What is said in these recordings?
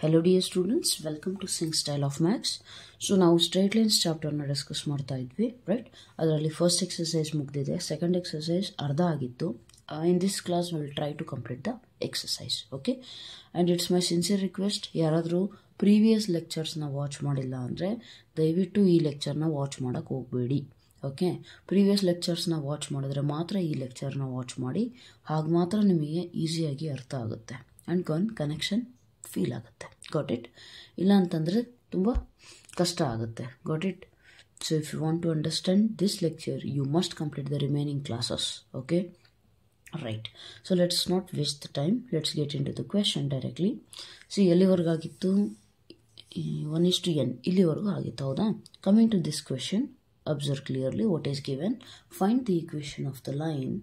Hello dear students, welcome to Sing Style of Maths. So now straight lines chapter na discuss ಮಾಡ್ತಾ ಇದ್ವಿ, right? ಅದರಲ್ಲಿ first exercise ಮುಗ್ದಿದೆ, second exercise ಅರ್ಧ ಆಗಿತ್ತು. In this class we will try to complete the exercise, okay? And it's my sincere request, ಯಾರಾದರೂ previous lectures ನ watch ಮಾಡಿಲ್ಲ ಅಂದ್ರೆ ದಯವಿಟ್ಟು ಈ lecture ನ ವಾಚ್ ಮಾಡಕ್ಕೆ ಹೋಗಬೇಡಿ. ಓಕೆ, ಪ್ರೀವಿಯಸ್ ಲೆಕ್ಚರ್ಸ್ನ ವಾಚ್ ಮಾಡಿದ್ರೆ ಮಾತ್ರ ಈ ಲೆಕ್ಚರ್ನ ವಾಚ್ ಮಾಡಿ, ಹಾಗೆ ಮಾತ್ರ ನಿಮಗೆ ಈಸಿಯಾಗಿ ಅರ್ಥ ಆಗುತ್ತೆ ಆ್ಯಂಡ್ ಕನೆಕ್ಷನ್ ಫೀಲ್ ಆಗುತ್ತೆ. Got it? ಇಲ್ಲ ಅಂತಂದರೆ ತುಂಬ ಕಷ್ಟ ಆಗುತ್ತೆ. Got it? So if you want to understand this lecture you must complete the remaining classes. Okay, right. So let's not waste the time, let's get into the question directly. See ಎಲ್ಲಿವರೆಗಾಗಿತ್ತು? 1:n ಇಲ್ಲಿವರೆಗೂ ಆಗಿತ್ತು, ಹೌದಾ? Coming to this question, observe clearly what is given. Find the equation of the line.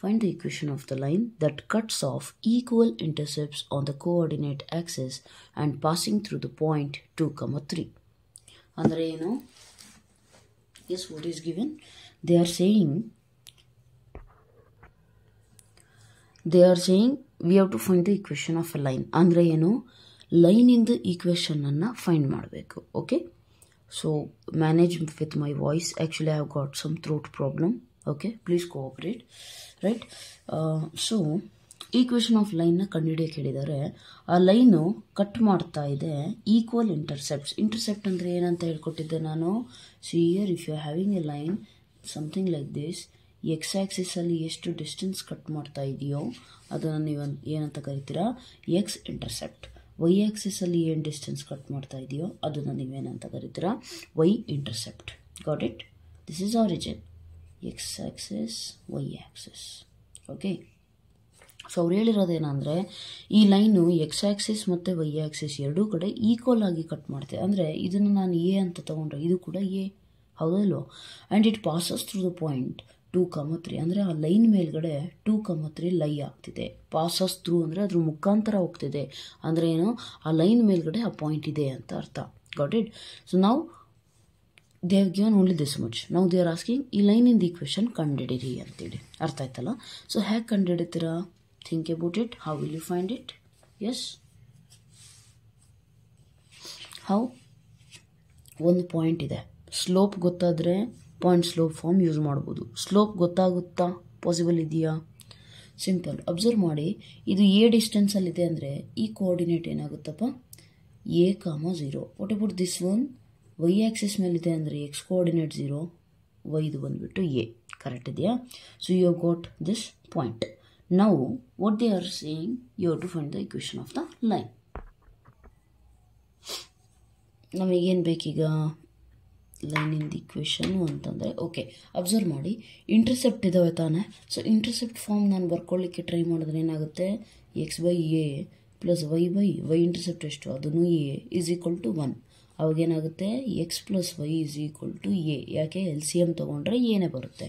Find the equation of the line that cuts off equal intercepts on the coordinate axis and passing through the point 2, 3. Andre ಏನು? Yes, what is given? They are saying we have to find the equation of a line. Andre ಏನು? Line ಇಂದ equation ಅನ್ನು find ಮಾಡಬೇಕು. Okay, so manage with my voice. Actually I have got some throat problem. Okay, please cooperate. Right? So equation of ಲೈನ್ನ ಕಂಡುಹಿಡಿಯಕ್ಕೆ ಹೇಳಿದ್ದಾರೆ. ಆ line cut ಮಾಡ್ತಾ ಇದೆ equal intercept ಅಂದರೆ ಏನಂತ ಹೇಳ್ಕೊಟ್ಟಿದ್ದೆ ನಾನು. See here if you are having a line something like this, x ಆ್ಯಕ್ಸಿಸಲ್ಲಿ ಎಷ್ಟು ಡಿಸ್ಟೆನ್ಸ್ ಕಟ್ ಮಾಡ್ತಾ ಇದೆಯೋ ಅದನ್ನು ನೀವು ಏನಂತ ಕರಿತೀರಾ? X intercept. ವೈ ಆ್ಯಕ್ಸಿಸಲ್ಲಿ ಏನು ಡಿಸ್ಟೆನ್ಸ್ ಕಟ್ ಮಾಡ್ತಾ ಇದೆಯೋ ಅದನ್ನು ನೀವೇನಂತ ಕರಿತೀರಾ? Y intercept. Got it? This is origin, x axis, y axis. Okay, so ಅವ್ರು ಹೇಳಿರೋದೇನೆಂದರೆ ಈ ಲೈನು ಎಕ್ಸ್ ಆ್ಯಕ್ಸಿಸ್ ಮತ್ತು ವೈ ಆ್ಯಕ್ಸಿಸ್ ಎರಡೂ ಕಡೆ ಈಕ್ವಲ್ ಆಗಿ ಕಟ್ ಮಾಡ್ತೆ. ಅಂದರೆ ಇದನ್ನು ನಾನು ಎ ಅಂತ ತೊಗೊಂಡ್ರೆ ಇದು ಕೂಡ ಎ, ಹೌದಲ್ವೋ? And it passes through the point 2, 3. ಅಂದರೆ ಆ ಲೈನ್ ಮೇಲ್ಗಡೆ 2, 3 ಲೈ ಆಗ್ತಿದೆ. ಪಾಸಸ್ ಥ್ರೂ ಅಂದರೆ ಅದ್ರ ಮುಖಾಂತರ ಹೋಗ್ತಿದೆ. ಅಂದರೆ ಏನು? ಆ ಲೈನ್ ಮೇಲ್ಗಡೆ ಆ ಪಾಯಿಂಟ್ ಇದೆ ಅಂತ ಅರ್ಥ. Got it? ಸೊ ನಾವು they have given only this much. ನಾವು ದೇ ಆರ್ ಆಸ್ಕಿಂಗ್ ಈ ಲೈನ್ ಇಂದ ಈಕ್ವೇಷನ್ ಕಂಡುಹಿಡಿರಿ ಅಂತೇಳಿ. ಅರ್ಥ ಆಯ್ತಲ್ಲ? ಸೊ ಹೇಗೆ ಕಂಡುಹಿಡಿತೀರಾ? Think about it. How will you find it? Yes, how? ಒಂದು ಪಾಯಿಂಟ್ ಇದೆ, ಸ್ಲೋಪ್ ಗೊತ್ತಾದರೆ ಪಾಯಿಂಟ್ ಸ್ಲೋಪ್ ಫಾರ್ಮ್ ಯೂಸ್ ಮಾಡ್ಬೋದು. ಸ್ಲೋಪ್ ಗೊತ್ತಾಗುತ್ತಾ? ಪಾಸಿಬಲ್ ಇದೆಯಾ? ಸಿಂಪಲ್. ಅಬ್ಸರ್ವ್ ಮಾಡಿ, ಇದು ಎ ಡಿಸ್ಟೆನ್ಸಲ್ಲಿದೆ ಅಂದರೆ ಈ ಕೋಆರ್ಡಿನೇಟ್ ಏನಾಗುತ್ತಪ್ಪ? A, 0. What about this one? Y Axis ಮೇಲಿದೆ ಅಂದರೆ ಎಕ್ಸ್ ಕೋಆರ್ಡಿನೇಟ್ 0, ವೈದು ಬಂದುಬಿಟ್ಟು ಎ. ಕರೆಕ್ಟ್ ಇದೆಯಾ? So you have got this point. Now what they are saying, you have to find the equation of the line. ನಮಗೇನು ಬೇಕೀಗ? ಲೈನಿಂದ ಈಕ್ವೇಷನು ಅಂತಂದರೆ, okay, observe ಮಾಡಿ, intercept ಇದ್ದಾವೆ ತಾನೆ. ಸೊ ಇಂಟರ್ಸೆಪ್ಟ್ ಫಾರ್ಮ್ ನಾನು ಬರ್ಕೊಳ್ಳಿಕ್ಕೆ ಟ್ರೈ ಮಾಡಿದ್ರೆ ಏನಾಗುತ್ತೆ? X by a plus y intercept ಎಷ್ಟು? ಅದನ್ನು ಎ ಈಸ್ ಈಕ್ವಲ್ ಟು 1. ಅವಾಗೇನಾಗುತ್ತೆ? X plus y is equal to a. ಯಾಕೆ? LCM ತೊಗೊಂಡ್ರೆ ಏನೇ ಬರುತ್ತೆ.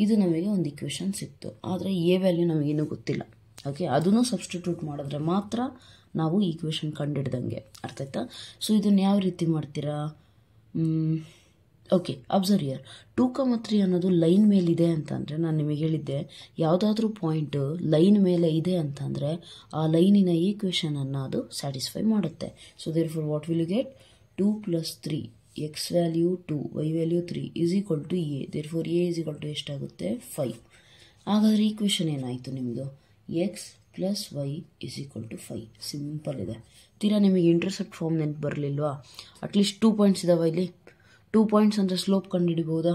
ಇದು ನಮಗೆ ಒಂದು ಇಕ್ವೇಷನ್ ಸಿಕ್ತು. ಆದರೆ ಎ ವ್ಯಾಲ್ಯೂ ನಮಗೇನೂ ಗೊತ್ತಿಲ್ಲ. ಓಕೆ, ಅದನ್ನು ಸಬ್ಸ್ಟಿಟ್ಯೂಟ್ ಮಾಡಿದ್ರೆ ಮಾತ್ರ ನಾವು ಈಕ್ವೇಷನ್ ಕಂಡುಹಿಡ್ದಂಗೆ. ಅರ್ಥ ಆಯ್ತಾ? ಸೊ ಇದನ್ನು ಯಾವ ರೀತಿ ಮಾಡ್ತೀರಾ? Okay, observe year. 2, 3 ಅನ್ನೋದು ಲೈನ್ ಮೇಲಿದೆ ಅಂತಂದರೆ ನಾನು ನಿಮಗೆ ಹೇಳಿದ್ದೆ, ಯಾವುದಾದ್ರೂ ಪಾಯಿಂಟು ಲೈನ್ ಮೇಲೆ ಇದೆ ಅಂತಂದರೆ ಆ ಲೈನಿನ ಈಕ್ವೇಷನನ್ನು ಅದು ಸ್ಯಾಟಿಸ್ಫೈ ಮಾಡುತ್ತೆ. So therefore what will you get? 2 + 3, x value 2, y value 3 is equal to a. Therefore a is equal to ಎಷ್ಟಾಗುತ್ತೆ? 5. ಹಾಗಾದರೆ ಈಕ್ವೇಷನ್ ಏನಾಯಿತು ನಿಮ್ಮದು? X plus y is equal to 5. Simple ಇದೆ. ತೀರಾ ನಿಮಗೆ ಇಂಟರ್ಸೆಪ್ಟ್ ಫಾರ್ಮ್ ನೆನಪು ಬರಲಿಲ್ವಾ? At least 2 points ಇದಾವೆ ಇಲ್ಲಿ. 2 ಪಾಯಿಂಟ್ಸ್ ಅಂದರೆ ಸ್ಲೋಪ್ ಕಂಡುಹಿಡಿಬಹುದಾ?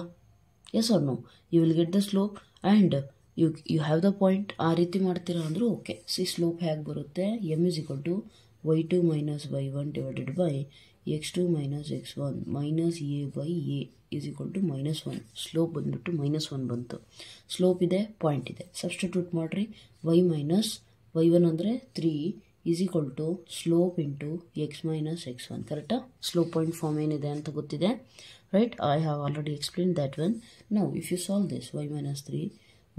Yes or no? You will get the slope and you have the point. ಆ ರೀತಿ ಮಾಡ್ತೀರಾ ಅಂದರೂ ಓಕೆ. ಸಿ ಸ್ಲೋಪ್ ಹೇಗೆ ಬರುತ್ತೆ? M is equal to y2 minus y1 divided by x2 minus x1 minus a by a is equal to -1. Slope ಬಂದುಬಿಟ್ಟು -1 ಬಂತು. Slope ಇದೆ, point ಇದೆ, ಸಬ್ಸ್ಟಿಟ್ಯೂಟ್ ಮಾಡಿರಿ. y ಮೈನಸ್ y1 ಅಂದರೆ 3 is equal to slope into x minus x1. ಕರೆಕ್ಟಾ? Slope point form ಏನಿದೆ ಅಂತ ಗೊತ್ತಿದೆ, right? I have already explain that one. Now if you solve this, y minus 3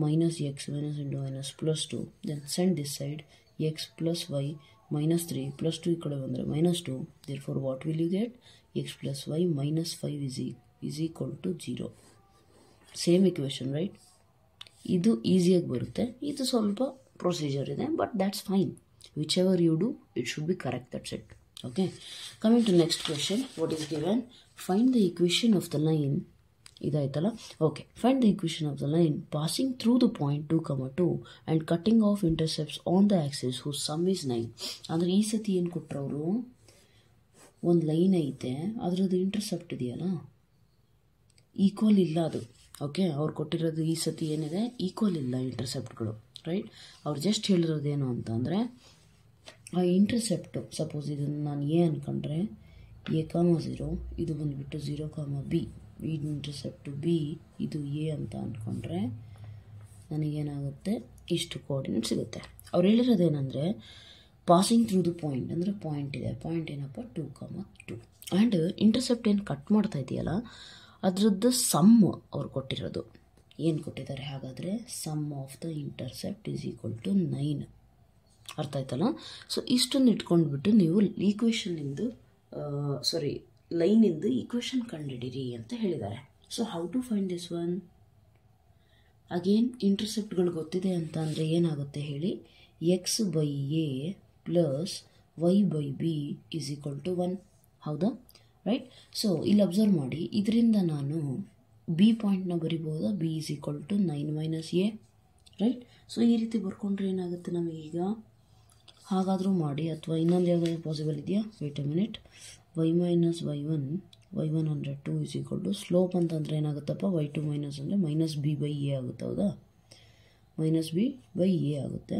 minus x minus into minus plus 2, then send this side x plus y minus 3 plus 2 ಈ ಕಡೆ ಬಂದರೆ -2. Therefore what will you get? X plus y minus 5 is equal to 0. Same equation, right? ಇದು ಈಸಿಯಾಗಿ ಬರುತ್ತೆ. ಇದು ಸ್ವಲ್ಪ procedure ಇದೆ, but that's fine. whichever you do, it should be correct. That's it. Okay, coming to next question. What is given? Find the equation of the line. ಇದಾಯ್ತಲ್ಲ. Okay, find the equation of the line passing through the point 2, 2 and cutting off intercepts on the axis whose sum is 9. ಅಂದರೆ ಈ ಸತಿ ಏನು ಕೊಟ್ಟರವರು, ಒಂದು line ಐತೆ, ಅದರದ್ದು intercept ಇದೆಯಲ್ಲ equal ಇಲ್ಲ ಅದು. ಓಕೆ, ಅವ್ರು ಕೊಟ್ಟಿರೋದು ಈ ಸತಿ ಏನಿದೆ, ಈಕ್ವಲ್ ಇಲ್ಲ ಇಂಟರ್ಸೆಪ್ಟ್ಗಳು, ರೈಟ್. ಅವ್ರು ಜಸ್ಟ್ ಹೇಳಿರೋದೇನು ಅಂತಂದರೆ ಆ ಇಂಟರ್ಸೆಪ್ಟು, ಸಪೋಸ್ ಇದನ್ನು ನಾನು ಎ ಅಂದ್ಕೊಂಡ್ರೆ A,0, ಇದು ಬಂದುಬಿಟ್ಟು 0,B, ಈ ಇಂಟರ್ಸೆಪ್ಟು ಬಿ, ಇದು ಎ ಅಂತ ಅಂದ್ಕೊಂಡ್ರೆ ನನಗೇನಾಗುತ್ತೆ, ಇಷ್ಟು ಕೋಆರ್ಡಿನೇಟ್ ಸಿಗುತ್ತೆ. ಅವ್ರು ಹೇಳಿರೋದೇನೆಂದರೆ ಪಾಸಿಂಗ್ ಥ್ರೂ ದ ಪಾಯಿಂಟ್, ಅಂದರೆ ಪಾಯಿಂಟ್ ಇದೆ, ಪಾಯಿಂಟ್ ಏನಪ್ಪ 2,2 ಆ್ಯಂಡ್ ಇಂಟರ್ಸೆಪ್ಟ್ ಏನು ಕಟ್ ಮಾಡ್ತಾ ಇದೆಯಲ್ಲ ಅದರದ್ದು ಸಮ್ ಅವ್ರು ಕೊಟ್ಟಿರೋದು. ಏನು ಕೊಟ್ಟಿದ್ದಾರೆ ಹಾಗಾದರೆ, sum of the intercept is equal to 9. ಅರ್ಥ ಆಯ್ತಲ್ಲ. ಸೊ ಇಷ್ಟೊಂದು ಇಟ್ಕೊಂಡ್ಬಿಟ್ಟು ನೀವು ಈಕ್ವೇಷನ್ನಿಂದು ಲೈನಿಂದು ಈಕ್ವೇಷನ್ ಕಂಡುಹಿಡಿರಿ ಅಂತ ಹೇಳಿದ್ದಾರೆ. So how to find this one? Again ಇಂಟರ್ಸೆಪ್ಟ್ಗಳು ಗೊತ್ತಿದೆ ಅಂತ ಅಂದರೆ ಏನಾಗುತ್ತೆ ಹೇಳಿ, x/a plus y/b is equal to 1. ಹೌದಾ, ರೈಟ್. ಸೊ ಇಲ್ಲಿ ಅಬ್ಸರ್ವ್ ಮಾಡಿ, ಇದರಿಂದ ನಾನು ಬಿ ಪಾಯಿಂಟ್ನ ಬರಿಬೋದಾ, b is equal to 9 - a, right. So ಈ ರೀತಿ ಬರ್ಕೊಂಡ್ರೆ ಏನಾಗುತ್ತೆ ನಮಗೀಗ, ಹಾಗಾದರೂ ಮಾಡಿ, ಅಥವಾ ಇನ್ನೊಂದು ಯಾವುದಾದ್ರು ಪಾಸಿಬಲ್ ಇದೆಯಾ? Wait A minute. y - y1 ಅಂದರೆ 2 ಈಸ್ ಈಕ್ವಲ್ ಟು ಸ್ಲೋಪ್ ಅಂತಂದರೆ ಏನಾಗುತ್ತಪ್ಪ, y2 ಮೈನಸ್ ಅಂದರೆ -b/a ಆಗುತ್ತೆ. ಹೌದಾ, -b/a ಆಗುತ್ತೆ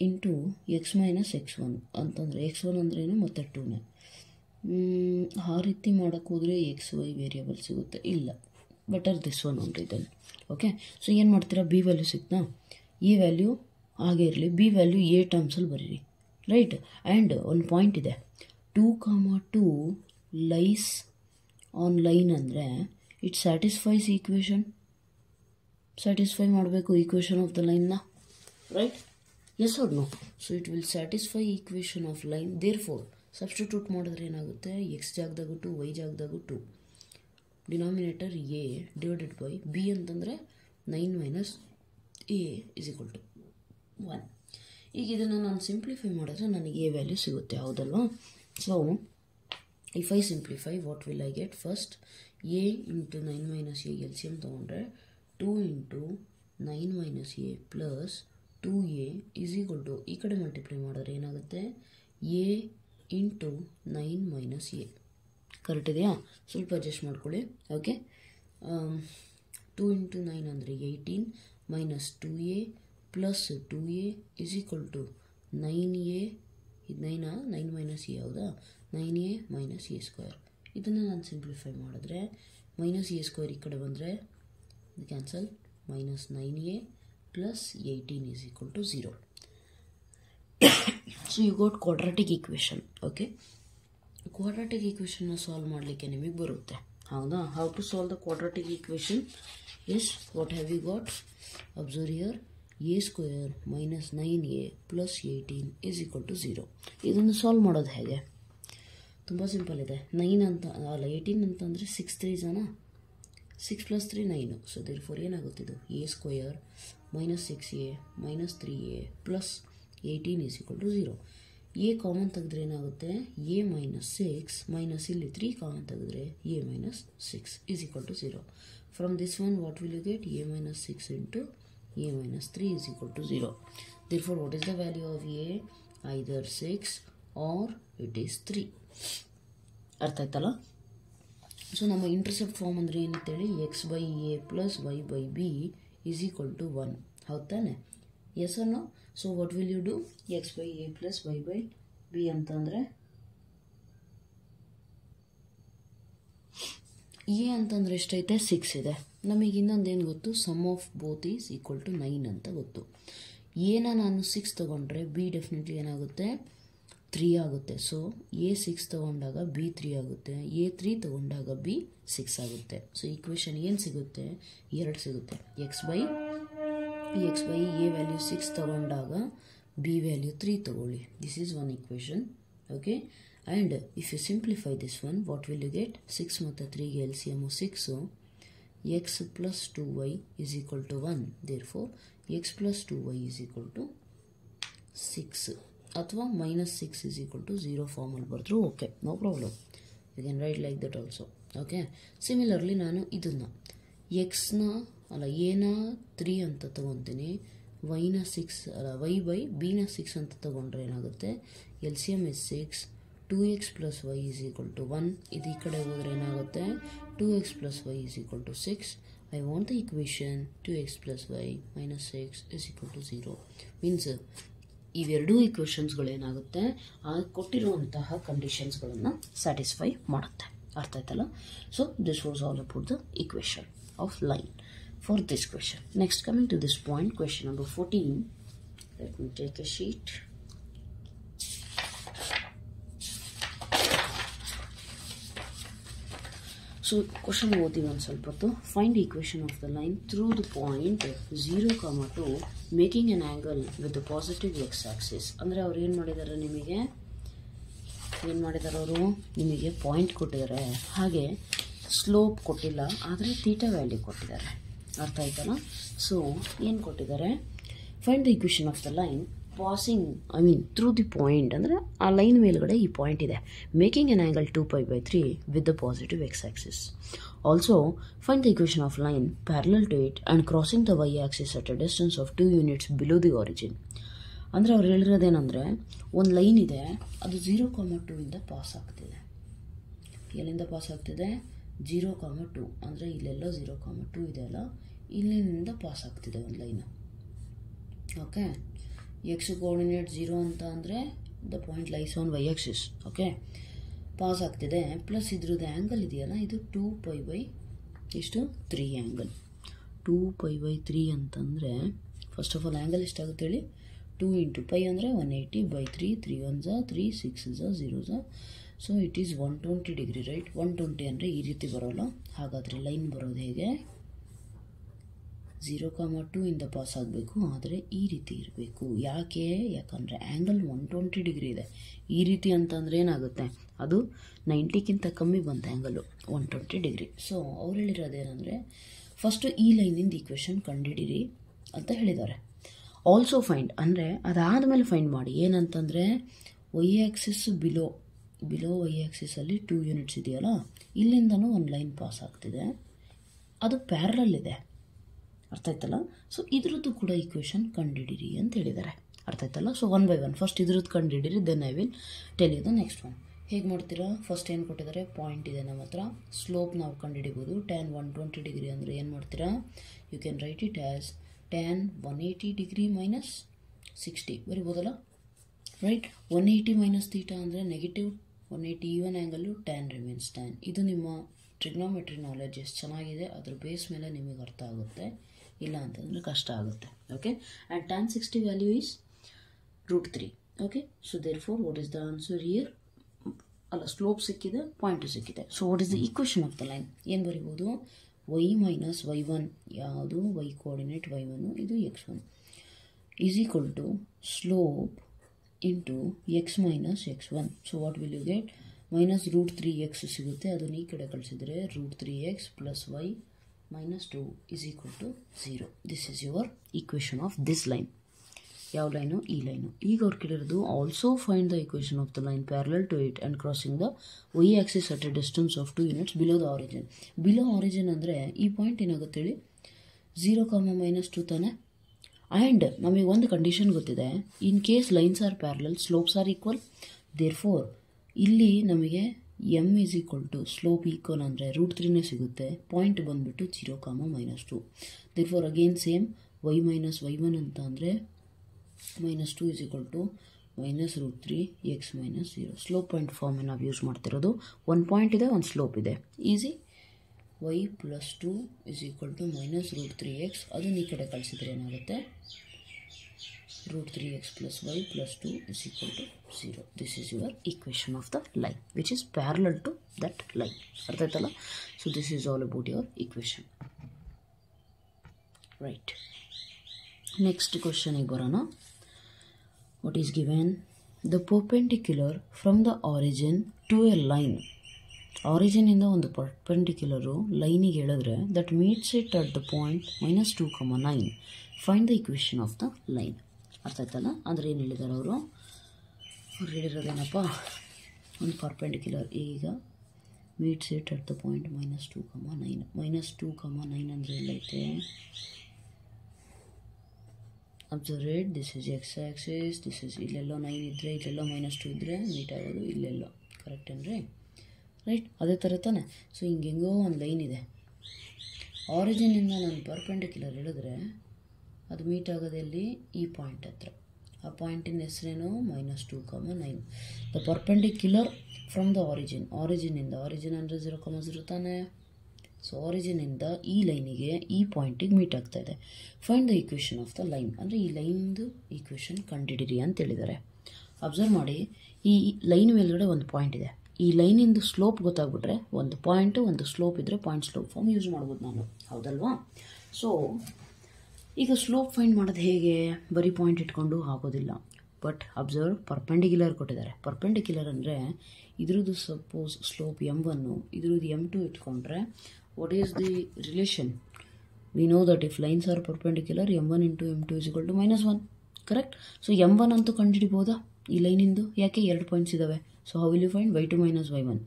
ಇಂಟು x - x1 ಅಂತಂದರೆ x1 ಅಂದ್ರೇನು ಮತ್ತೆ 2ನೇ. ಆ ರೀತಿ ಮಾಡೋಕ್ಕೆ ಹೋದರೆ XY ವೇರಿಯಬಲ್ ಸಿಗುತ್ತೆ. ಇಲ್ಲ, better this one only then. Okay, so ಏನು ಮಾಡ್ತೀರಾ, ಬಿ ವ್ಯಾಲ್ಯೂ ಸಿಗ್ತಾ, ಈ ವ್ಯಾಲ್ಯೂ ಹಾಗೆ ಇರಲಿ, ಬಿ ವ್ಯಾಲ್ಯೂ ಎ ಟರ್ಮ್ಸಲ್ಲಿ ಬರೀರಿ, ರೈಟ್. ಆ್ಯಂಡ್ ಒಂದು ಪಾಯಿಂಟ್ ಇದೆ, 2,2 ಲೈಸ್ ಆನ್ ಲೈನ್ ಅಂದರೆ ಇಟ್ ಸ್ಯಾಟಿಸ್ಫೈಸ್ ಈಕ್ವೇಷನ್. ಸ್ಯಾಟಿಸ್ಫೈ ಮಾಡಬೇಕು ಈಕ್ವೇಷನ್ ಆಫ್ ದ ಲೈನ್ನ, right. Yes or no? So it will satisfy equation of line. Therefore substitute ಮಾಡಿದ್ರೆ ಏನಾಗುತ್ತೆ, ಎಕ್ಸ್ ಜಾಗದಾಗೂ 2, y ಜಾಗದಾಗೂ 2, denominator a divided by b ಅಂತಂದರೆ 9 - a is equal to 1. ಈಗ ಇದನ್ನು ನಾನು ಸಿಂಪ್ಲಿಫೈ ಮಾಡಿದ್ರೆ ನನಗೆ ಎ ವ್ಯಾಲ್ಯೂ ಸಿಗುತ್ತೆ, ಹೌದಲ್ವಾ? So if I simplify, what will I get? First a into 9 - a L C M ತೊಗೊಂಡ್ರೆ 2 ಇಂಟು 9 - a plus 2a is equal to, ಈ ಕಡೆ ಮಲ್ಟಿಪ್ಲೈ ಮಾಡಿದ್ರೆ ಏನಾಗುತ್ತೆ, ಎ ಇಂಟು 9 - a. ಕರೆಕ್ಟ್ ಇದೆಯಾ? ಸ್ವಲ್ಪ ಅಡ್ಜಸ್ಟ್ ಮಾಡ್ಕೊಳ್ಳಿ. ಓಕೆ, 2 ಇಂಟು 9 ಅಂದರೆ 18 minus 2a plus 2a is equal to 9a. ಇದು 9 - a, ಹೌದಾ, 9a - a ಸ್ಕ್ವೇರ್. ಇದನ್ನು ನಾನು ಸಿಂಪ್ಲಿಫೈ ಮಾಡಿದ್ರೆ -a² ಈ ಕಡೆ ಬಂದರೆ cancel, -9a plus 18 is equal to 0. So you got quadratic equation. Okay, quadratic ಈಕ್ವೇಷನ್ನ ಸಾಲ್ವ್ ಮಾಡಲಿಕ್ಕೆ ನಿಮಗೆ ಬರುತ್ತೆ, ಹೌದಾ? How to solve the quadratic equation? Yes, what have you got? Observe here, a² minus 9a plus 18 is equal to 0. ಇದನ್ನು solve ಮಾಡೋದು ಹೇಗೆ? ತುಂಬ simple ಇದೆ. 9 ಅಂತ ಅಲ್ಲ, 18 ಅಂತಂದರೆ 6 3 6 + 3 9. ಸೊ ದೇರ್ ಫೋರ್ ಏನಾಗುತ್ತಿದ್ದು, a² minus 6a minus 3a plus 18 is equal to 0. A common ತೆಗೆದ್ರೆ ಏನಾಗುತ್ತೆ, a - 6 ಮೈನಸ್ ಇಲ್ಲಿ 3 ಕಾಮನ್ ತೆಗೆದ್ರೆ a - 6 is equal to 0. From this one what will you get, a - 6 into a - 3 is equal to 0. Therefore, what is the value of a? Either 6 or it is 3. ಅರ್ಥ ಆಯ್ತಲ್ಲ? So ನಮ್ಮ intercept form ಅಂದರೆ ಏನಂತೇಳಿ, x/a plus y/b is equal to 1. ಹೌದು ತಾನೆ? Yes ಅನ್ನೋ? So what will you do, x/a plus y/b ಅಂತಂದರೆ A ಅಂತಂದರೆ ಎಷ್ಟೈತೆ, 6 ಇದೆ. ನಮಗೆ ಇನ್ನೊಂದೇನು ಗೊತ್ತು, sum of both is equal to 9 ಅಂತ ಗೊತ್ತು. ಎನ ನಾನು 6 ತೊಗೊಂಡ್ರೆ ಬಿ ಡೆಫಿನೆಟ್ಲಿ ಏನಾಗುತ್ತೆ, 3 ಆಗುತ್ತೆ. ಸೊ ಎ 6 ತೊಗೊಂಡಾಗ ಬಿ 3 ಆಗುತ್ತೆ, ಎ 3 ತೊಗೊಂಡಾಗ ಬಿ 6 ಆಗುತ್ತೆ. ಸೊ ಈಕ್ವೇಷನ್ ಏನು ಸಿಗುತ್ತೆ, 2 ಸಿಗುತ್ತೆ. x/a ವ್ಯಾಲ್ಯೂ 6 ತೊಗೊಂಡಾಗ ಬಿ ವ್ಯಾಲ್ಯೂ 3 ತೊಗೊಳ್ಳಿ. This is one equation. Okay, and if you simplify this one, what will you get? 6 ಮತ್ತು 3ಗೆ L C M 6, x plus 2y is equal to 1. Therefore, x plus 2y is equal to 6. ಅಥವಾ -6 is equal to 0 ಫಾರ್ಮಲ್ಲಿ ಬರೆದ್ರು okay, no problem. You can write like that also. Okay, similarly ನಾನು ಇದನ್ನು ಎಕ್ಸ್ನ ಎನ 3 ಅಂತ ತೊಗೊತೀನಿ, ವೈನ 6 ವೈ ಬೈ ಬಿನ 6 ಅಂತ ತೊಗೊಂಡ್ರೆ ಏನಾಗುತ್ತೆ, LCM is 6, 2x plus y is equal to 1. ಇದು ಈ ಕಡೆ ಹೋದರೆ ಏನಾಗುತ್ತೆ, 2x plus y is equal to 6. I want the equation 2x plus y minus 6 is equal to 0. Means ಇವೆರಡೂ ಈಕ್ವೇಷನ್ಸ್ಗಳೇನಾಗುತ್ತೆ ಕೊಟ್ಟಿರುವಂತಹ ಕಂಡೀಷನ್ಸ್ಗಳನ್ನು ಸ್ಯಾಟಿಸ್ಫೈ ಮಾಡುತ್ತೆ. ಅರ್ಥ ಆಯ್ತಲ್ಲ? So this was all about the equation of line for this question. Next, coming to this point, question number 14. Let me take a sheet. So question ಓದಿ ಒಂದು ಸ್ವಲ್ಪ ಹೊತ್ತು. Find the equation of the line through the point 0, 2 making an angle with the positive x-axis. ಅಂದರೆ ಅವ್ರು ಏನು ಮಾಡಿದ್ದಾರೆ, ನಿಮಗೆ point ಕೊಟ್ಟಿದ್ದಾರೆ, ಹಾಗೆ ಸ್ಲೋಪ್ ಕೊಟ್ಟಿಲ್ಲ, ಆದರೆ ಥೀಟಾ ವ್ಯಾಲ್ಯೂ ಕೊಟ್ಟಿದ್ದಾರೆ. ಅರ್ಥ ಆಯ್ತಲ್ಲ? ಸೊ ಏನು ಕೊಟ್ಟಿದ್ದಾರೆ, find the equation of the line passing through the point, ಅಂದರೆ ಆ ಲೈನ್ ಮೇಲ್ಗಡೆ ಈ ಪಾಯಿಂಟ್ ಇದೆ, making an angle 2π/3 with the positive x-axis. Also find the equation of line parallel to it and crossing the y-axis at a distance of 2 units below the origin. ಅಂದರೆ ಅವ್ರು ಹೇಳಿರೋದೇನೆಂದರೆ, ಒಂದು line ಇದೆ, ಅದು 0, 2 ಇಂದ pass ಆಗ್ತಿದೆ. ಎಲ್ಲಿಂದ pass ಆಗ್ತಿದೆ, 0, 2, ಅಂದರೆ ಇಲ್ಲೆಲ್ಲ 0, 2 ಇದೆ ಅಲ್ಲ, ಇಲ್ಲಿಂದ ಪಾಸ್ ಆಗ್ತಿದೆ ಒಂದು ಲೈನು. ಓಕೆ, ಎಕ್ಸ್ ಕೋಆರ್ಡಿನೇಟ್ 0 ಅಂತ ಅಂದರೆ the point lies on y-axis. Okay, pass ಆಗ್ತಿದೆ, ಪ್ಲಸ್ ಇದ್ರದ್ದು ಆ್ಯಂಗಲ್ ಇದೆಯಲ್ಲ, ಇದು 2π/3 ಆ್ಯಂಗಲ್. 2π/3 ಅಂತಂದರೆ ಫಸ್ಟ್ ಆಫ್ ಆಲ್ ಆ್ಯಂಗಲ್ ಎಷ್ಟಾಗುತ್ತೆ ಹೇಳಿ, 2 × π ಅಂದರೆ 180/3, 3 1s 3, 6s 0s. So it is 120 degree, right? 120 ಅಂದರೆ ಈ ರೀತಿ ಬರೋಲ್ಲ. ಹಾಗಾದರೆ ಲೈನ್ ಬರೋದು ಹೇಗೆ, 0, 2 ಇಂದ ಪಾಸ್ ಆಗಬೇಕು, ಆದರೆ ಈ ರೀತಿ ಇರಬೇಕು. ಯಾಕಂದರೆ ಆ್ಯಂಗಲ್ 120 ಡಿಗ್ರಿ ಇದೆ. ಈ ರೀತಿ ಅಂತಂದರೆ ಏನಾಗುತ್ತೆ, ಅದು 90ಕ್ಕಿಂತ ಕಮ್ಮಿ ಬಂತ ಆ್ಯಂಗಲು 120 ಡಿಗ್ರಿ. ಸೊ ಅವ್ರು ಹೇಳಿರೋದೇನೆಂದರೆ, ಫಸ್ಟು ಈ ಲೈನಿಂದ ಈಕ್ವೇಷನ್ ಕಂಡುಹಿಡೀರಿ ಅಂತ ಹೇಳಿದ್ದಾರೆ. ಆಲ್ಸೋ ಫೈಂಡ್ ಅಂದರೆ ಅದಾದಮೇಲೆ ಫೈಂಡ್ ಮಾಡಿ, ಏನಂತಂದರೆ y-axis ಬಿಲೋ y-axisಲ್ಲಿ 2 units ಇದೆಯಲ್ಲ, ಇಲ್ಲಿಂದನೂ ಒಂದು ಲೈನ್ ಪಾಸ್ ಆಗ್ತಿದೆ, ಅದು ಪ್ಯಾರಲಲ್ ಇದೆ. ಅರ್ಥ ಆಯ್ತಲ್ಲ? ಸೊ ಇದ್ರದ್ದು ಕೂಡ ಈಕ್ವೇಷನ್ ಕಂಡುಹಿಡೀರಿ ಅಂತ ಹೇಳಿದ್ದಾರೆ. ಅರ್ಥ ಆಯ್ತಲ್ಲ? ಸೊ 1 by 1 ಫಸ್ಟ್ ಇದ್ರದ್ದು ಕಂಡುಹಿಡೀರಿ, then I will tell you the next one. ಹೇಗೆ ಮಾಡ್ತೀರಾ, ಫಸ್ಟ್ ಏನು ಕೊಟ್ಟಿದ್ದಾರೆ, ಪಾಯಿಂಟ್ ಇದೆ ನಮ್ಮ ಹತ್ರ, ಸ್ಲೋಪ್ ನಾವು ಕಂಡುಹಿಡಿಬೋದು. tan 120 ಡಿಗ್ರಿ ಅಂದರೆ ಏನು ಮಾಡ್ತೀರಾ, you can write it as tan 180 degree minus 60 ಬರಿಬೋದಲ್ಲ, ರೈಟ್? 180 ಮೈನಸ್ ಥೀಟಾ ಅಂದರೆ ನೆಗೆಟಿವ್ 180, ಈವನ್ ಆ್ಯಂಗಲ್ಲು tan ರಿಮೇನ್ಸ್ tan. ಇದು ನಿಮ್ಮ ಟ್ರಿಗ್ನೋಮೆಟ್ರಿ ನಾಲೆಜ್ ಎಷ್ಟು ಚೆನ್ನಾಗಿದೆ ಅದ್ರ ಬೇಸ್ ಮೇಲೆ ನಿಮಗೆ ಅರ್ಥ ಆಗುತ್ತೆ, ಇಲ್ಲ ಅಂತಂದರೆ ಕಷ್ಟ ಆಗುತ್ತೆ. Okay, and tan 60 value is √3. Okay, so therefore what is the answer here? ಅಲ್ಲ, ಸ್ಲೋಪ್ ಸಿಕ್ಕಿದೆ, ಪಾಯಿಂಟು ಸಿಕ್ಕಿದೆ. So what is the equation of the line? ಏನು ಬರಿಬೋದು, y ಮೈನಸ್ y1, ಯಾವುದು y ಕೋಆರ್ಡಿನೇಟ್ y1, ಇದು x1, is equal to slope into x minus x1. So what will you get, minus √3x ಸಿಗುತ್ತೆ, ಅದನ್ನು ಈ ಕಡೆ ಕಳಿಸಿದರೆ √3x plus y minus 2 is equal to 0. This is your equation of this line. ಯಾವ line, ಈ line. ಈಗ ಅವ್ರು ಕೇಳಿರೋದು also find the equation of the line parallel to it and crossing the y-axis at a distance of 2 units below the origin. Below origin ಅಂದರೆ ಈ point ಏನಾಗುತ್ತೆ ಹೇಳಿ, 0, -2 ತಾನೆ. ಆ್ಯಂಡ್ ನಮಗೆ ಒಂದು ಕಂಡೀಷನ್ ಗೊತ್ತಿದೆ, in case lines are parallel, slopes are equal. Therefore ಇಲ್ಲಿ ನಮಗೆ m is equal to slope equal ಅಂದರೆ √3ನೇ ಸಿಗುತ್ತೆ, ಪಾಯಿಂಟ್ ಬಂದುಬಿಟ್ಟು 0, -2. Therefore again same y minus y1 ಅಂತ ಅಂದರೆ -2 is equal to -√3 x minus 0. Slope point form ನಾವು use ಮಾಡ್ತಿರೋದು. ಒಂದು ಪಾಯಿಂಟ್ ಇದೆ, ಒಂದು ಸ್ಲೋಪ್ ಇದೆ, easy. y plus 2 is equal to -√3x, ಅದನ್ನು ಈ ಕಡೆ ಕಳಿಸಿದ್ರೆ ಏನಾಗುತ್ತೆ, √3x plus y plus 2 is equal to 0. This is your equation of the line which is parallel to that line. Arthaitala? So this is all about your equation. Right. Next question ibarana. What is given? The perpendicular from the origin to a line. Origin ಇಂದ ಒಂದು perpendicular line ಗೆ ಹೇಳಿದ್ರೆ that meets it at the point -2, 9. Find the equation of the line. ಅರ್ಥ ಆಯ್ತಲ್ಲ? ಅಂದರೆ ಏನು ಹೇಳಿದ್ದಾರೆ ಅವರು, ಹೇಳಿರೋದೇನಪ್ಪ, ಒಂದು ಪರ್ಪೆಂಡಿಕ್ಯುಲರ್ ಈಗ meets it at the point -2,9. -2,9 ಅಂದರೆ ಎಲ್ಲೈತೆ? Observe it, this is x axis, this is ಇಲ್ಲೆಲ್ಲೋ 9 ಇದ್ದರೆ ಇಲ್ಲೆಲ್ಲೋ -2 ಇದ್ದರೆ ಮೀಟ್ ಆಗೋದು ಇಲ್ಲೆಲ್ಲೋ, ಕರೆಕ್ಟ್ ಏನ್ರಿ? ರೈಟ್, ಅದೇ ಥರ ತಾನೆ. ಸೊ ಹಿಂಗೆಂಗೋ ಒಂದು ಲೈನ್ ಇದೆ, ಆರಿಜಿನಿಂದ ನಾನು ಪರ್ಪೆಂಡಿಕ್ಯುಲರ್ ಹೇಳಿದ್ರೆ ಅದು ಮೀಟ್ ಆಗೋದಲ್ಲಿ ಈ ಪಾಯಿಂಟ್ ಹತ್ರ. ಆ ಪಾಯಿಂಟಿನ ಹೆಸರೇನು? -2,9. ದ ಪರ್ಪೆಂಡಿಕ್ಯುಲರ್ ಫ್ರಮ್ ದ ಆರಿಜಿನಿಂದ ಅಂದರೆ 0,0 ತಾನೆ. ಸೊ ಆರಿಜಿನಿಂದ ಈ ಲೈನಿಗೆ ಈ ಪಾಯಿಂಟಿಗೆ ಮೀಟ್ ಆಗ್ತಾ ಇದೆ. Find the equation of the line ಅಂದರೆ ಈ ಲೈನ್ದು ಈಕ್ವೇಷನ್ ಕಂಡುಹಿಡಿರಿ ಅಂತ ಹೇಳಿದ್ದಾರೆ. ಅಬ್ಸರ್ವ್ ಮಾಡಿ, ಈ ಲೈನ್ ಮೇಲ್ಗಡೆ ಒಂದು ಪಾಯಿಂಟ್ ಇದೆ. ಈ ಲೈನಿಂದು ಸ್ಲೋಪ್ ಗೊತ್ತಾಗ್ಬಿಟ್ರೆ, ಒಂದು ಪಾಯಿಂಟು ಒಂದು ಸ್ಲೋಪ್ ಇದ್ದರೆ ಪಾಯಿಂಟ್ ಸ್ಲೋಪ್ ಫಾರ್ಮ್ ಯೂಸ್ ಮಾಡ್ಬೋದು ನಾನು, ಹೌದಲ್ವಾ? ಸೊ ಈಗ ಸ್ಲೋಪ್ ಫೈಂಡ್ ಮಾಡೋದು ಹೇಗೆ? ಬರೀ ಪಾಯಿಂಟ್ ಇಟ್ಕೊಂಡು ಆಗೋದಿಲ್ಲ. ಬಟ್ ಅಬ್ಸರ್ವ್, ಪರ್ಪೆಂಡಿಕ್ಯುಲರ್ ಕೊಟ್ಟಿದ್ದಾರೆ. ಪರ್ಪೆಂಡಿಕ್ಯುಲರ್ ಅಂದರೆ ಇದ್ರದ್ದು ಸಪೋಸ್ ಸ್ಲೋಪ್ m1, ಇದ್ರದ್ದು m2 ಇಟ್ಕೊಂಡ್ರೆ what is the relation? We know that if lines are perpendicular m1 × m2 = -1, correct? So m1 ಅಂತೂ ಕಂಡುಹಿಡಿಬೋದಾ ಈ ಲೈನಿಂದು? ಯಾಕೆ 2 ಪಾಯಿಂಟ್ಸ್ ಇದ್ದಾವೆ. So how will you find y2 - y1?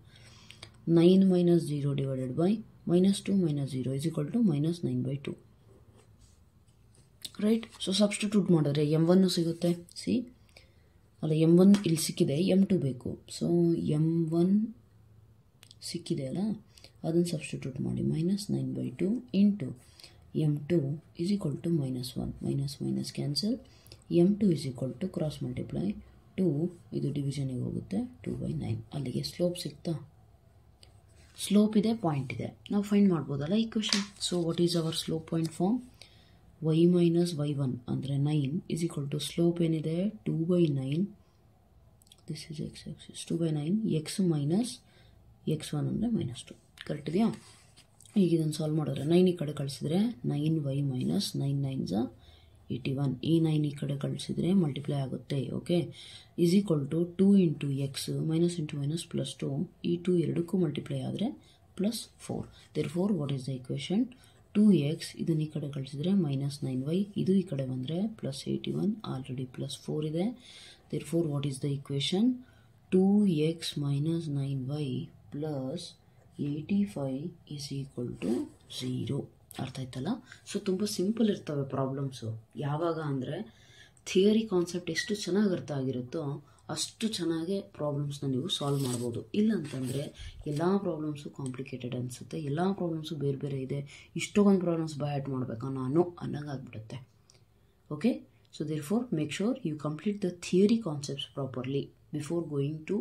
9 - 0 / -2 - 0 = -9/2. Right? So substitute ಮಾಡಿದ್ರೆ m1 ಸಿಗುತ್ತೆ. ಸಿ ಅಲ್ಲ, m1 ಇಲ್ಲಿ ಸಿಕ್ಕಿದೆ, m2 ಬೇಕು. ಸೊ m1 ಸಿಕ್ಕಿದೆ ಅಲ್ಲ, ಅದನ್ನು ಸಬ್ಸ್ಟಿಟ್ಯೂಟ್ ಮಾಡಿ. -9/2 × m2 = -1, cancel. m2 cross multiply 2, ಇದು ಡಿವಿಷನಿಗೆ ಹೋಗುತ್ತೆ, 2/9. ಅಲ್ಲಿಗೆ ಸ್ಲೋಪ್ ಸಿಗ್ತಾ? ಸ್ಲೋಪ್ ಇದೆ, ಪಾಯಿಂಟ್ ಇದೆ, ನಾವು ಫೈಂಡ್ ಮಾಡ್ಬೋದಲ್ಲ equation. So what is our slope point form? y - y1 ಅಂದರೆ 9 ಸ್ಲೋಪ್ ಏನಿದೆ 2/9. This is x axis, 2/9 x - x1 ಅಂದರೆ -2. ಕರೆಕ್ಟ್ ಇದೆಯಾ? ಈಗ ಇದನ್ನು ಸಾಲ್ವ್ ಮಾಡಿದ್ರೆ 9 ಈ ಕಡೆ ಕಳಿಸಿದ್ರೆ 9y - 9 9s 81. ಈ 9 ಈ ಕಡೆ ಕಳಿಸಿದ್ರೆ ಮಲ್ಟಿಪ್ಲೈ ಆಗುತ್ತೆ. Okay, = 2 × x -× +2. ಈ 2 ಎರಡಕ್ಕೂ ಮಲ್ಟಿಪ್ಲೈ ಆದರೆ +4. Therefore what is the equation? 2x ಇದನ್ನು ಈ ಕಡೆ ಕಳಿಸಿದ್ರೆ -9y, ಇದು ಈ ಕಡೆ ಬಂದರೆ +81. ಆಲ್ರೆಡಿ +4 ಇದೆ. Therefore what is the equation? 2x - 9y + 85 = 0. ಅರ್ಥ ಆಯ್ತಲ್ಲ? ಸೊ ತುಂಬ ಸಿಂಪಲ್ ಇರ್ತವೆ ಪ್ರಾಬ್ಲಮ್ಸು. ಯಾವಾಗ ಅಂದರೆ ಥಿಯರಿ ಕಾನ್ಸೆಪ್ಟ್ ಎಷ್ಟು ಚೆನ್ನಾಗಿ ಅರ್ಥ ಆಗಿರುತ್ತೋ ಅಷ್ಟು ಚೆನ್ನಾಗಿ ಪ್ರಾಬ್ಲಮ್ಸ್ನ ನೀವು ಸಾಲ್ವ್ ಮಾಡ್ಬೋದು. ಇಲ್ಲಂತಂದರೆ ಎಲ್ಲ ಪ್ರಾಬ್ಲಮ್ಸು ಕಾಂಪ್ಲಿಕೇಟೆಡ್ ಅನಿಸುತ್ತೆ, ಎಲ್ಲ ಪ್ರಾಬ್ಲಮ್ಸು ಬೇರೆ ಬೇರೆ ಇದೆ, ಇಷ್ಟೊಂದು ಪ್ರಾಬ್ಲಮ್ಸ್ ಬೈ ಹ್ಯಾಟ್ ಮಾಡಬೇಕಾ ನಾನು ಅನ್ನೋಂಗಾಗ್ಬಿಡುತ್ತೆ. Okay, so therefore make sure you complete the theory concepts properly before going to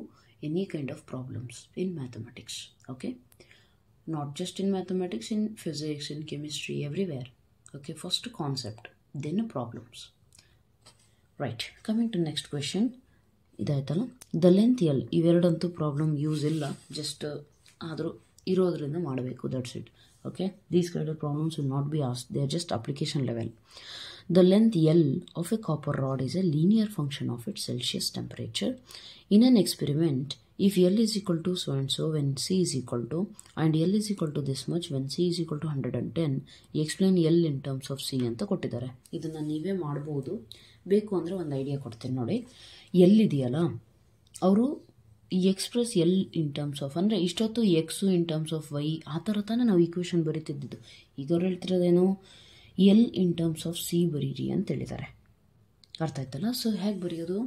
any kind of problems in mathematics. Okay, not just in mathematics, in physics, in chemistry, everywhere. Okay, first concept, then problems. Right, coming to next question. ಇದಾಯ್ತಲ್ಲ, the length L, ಇವೆರಡಂತೂ problem use ಇಲ್ಲ, just ಆದರೂ ಇರೋದ್ರಿಂದ ಮಾಡಬೇಕು, that's it. Okay, these kind of problems will not be asked, they are just application level. The length L of a copper rod is a linear function of its Celsius temperature. In an experiment, if L is equal to so and so when C is equal to, and L is equal to this much when C is equal to 110, explain L in terms of C ಅಂತ ಕೊಟ್ಟಿದ್ದಾರೆ. ಇದನ್ನು ನೀವೇ ಮಾಡ್ಬೋದು, ಬೇಕು ಅಂದರೆ ಒಂದು idea ಕೊಡ್ತೀನಿ ನೋಡಿ. ಎಲ್ ಇದೆಯಲ್ಲ, ಅವರು ಈ express L in terms of ಅಂದರೆ ಇಷ್ಟೊತ್ತು x in terms of y ಆ ಥರ ತಾನೇ ನಾವು ಈಕ್ವೇಷನ್ ಬರೀತಿದ್ದು. ಈಗ ಅವ್ರು ಹೇಳ್ತಿರೋದೇನು, L in terms of C ಬರೀರಿ ಅಂತ ಹೇಳಿದ್ದಾರೆ. ಅರ್ಥ ಆಯ್ತಲ್ಲ? ಸೊ ಹೇಗೆ ಬರೆಯೋದು?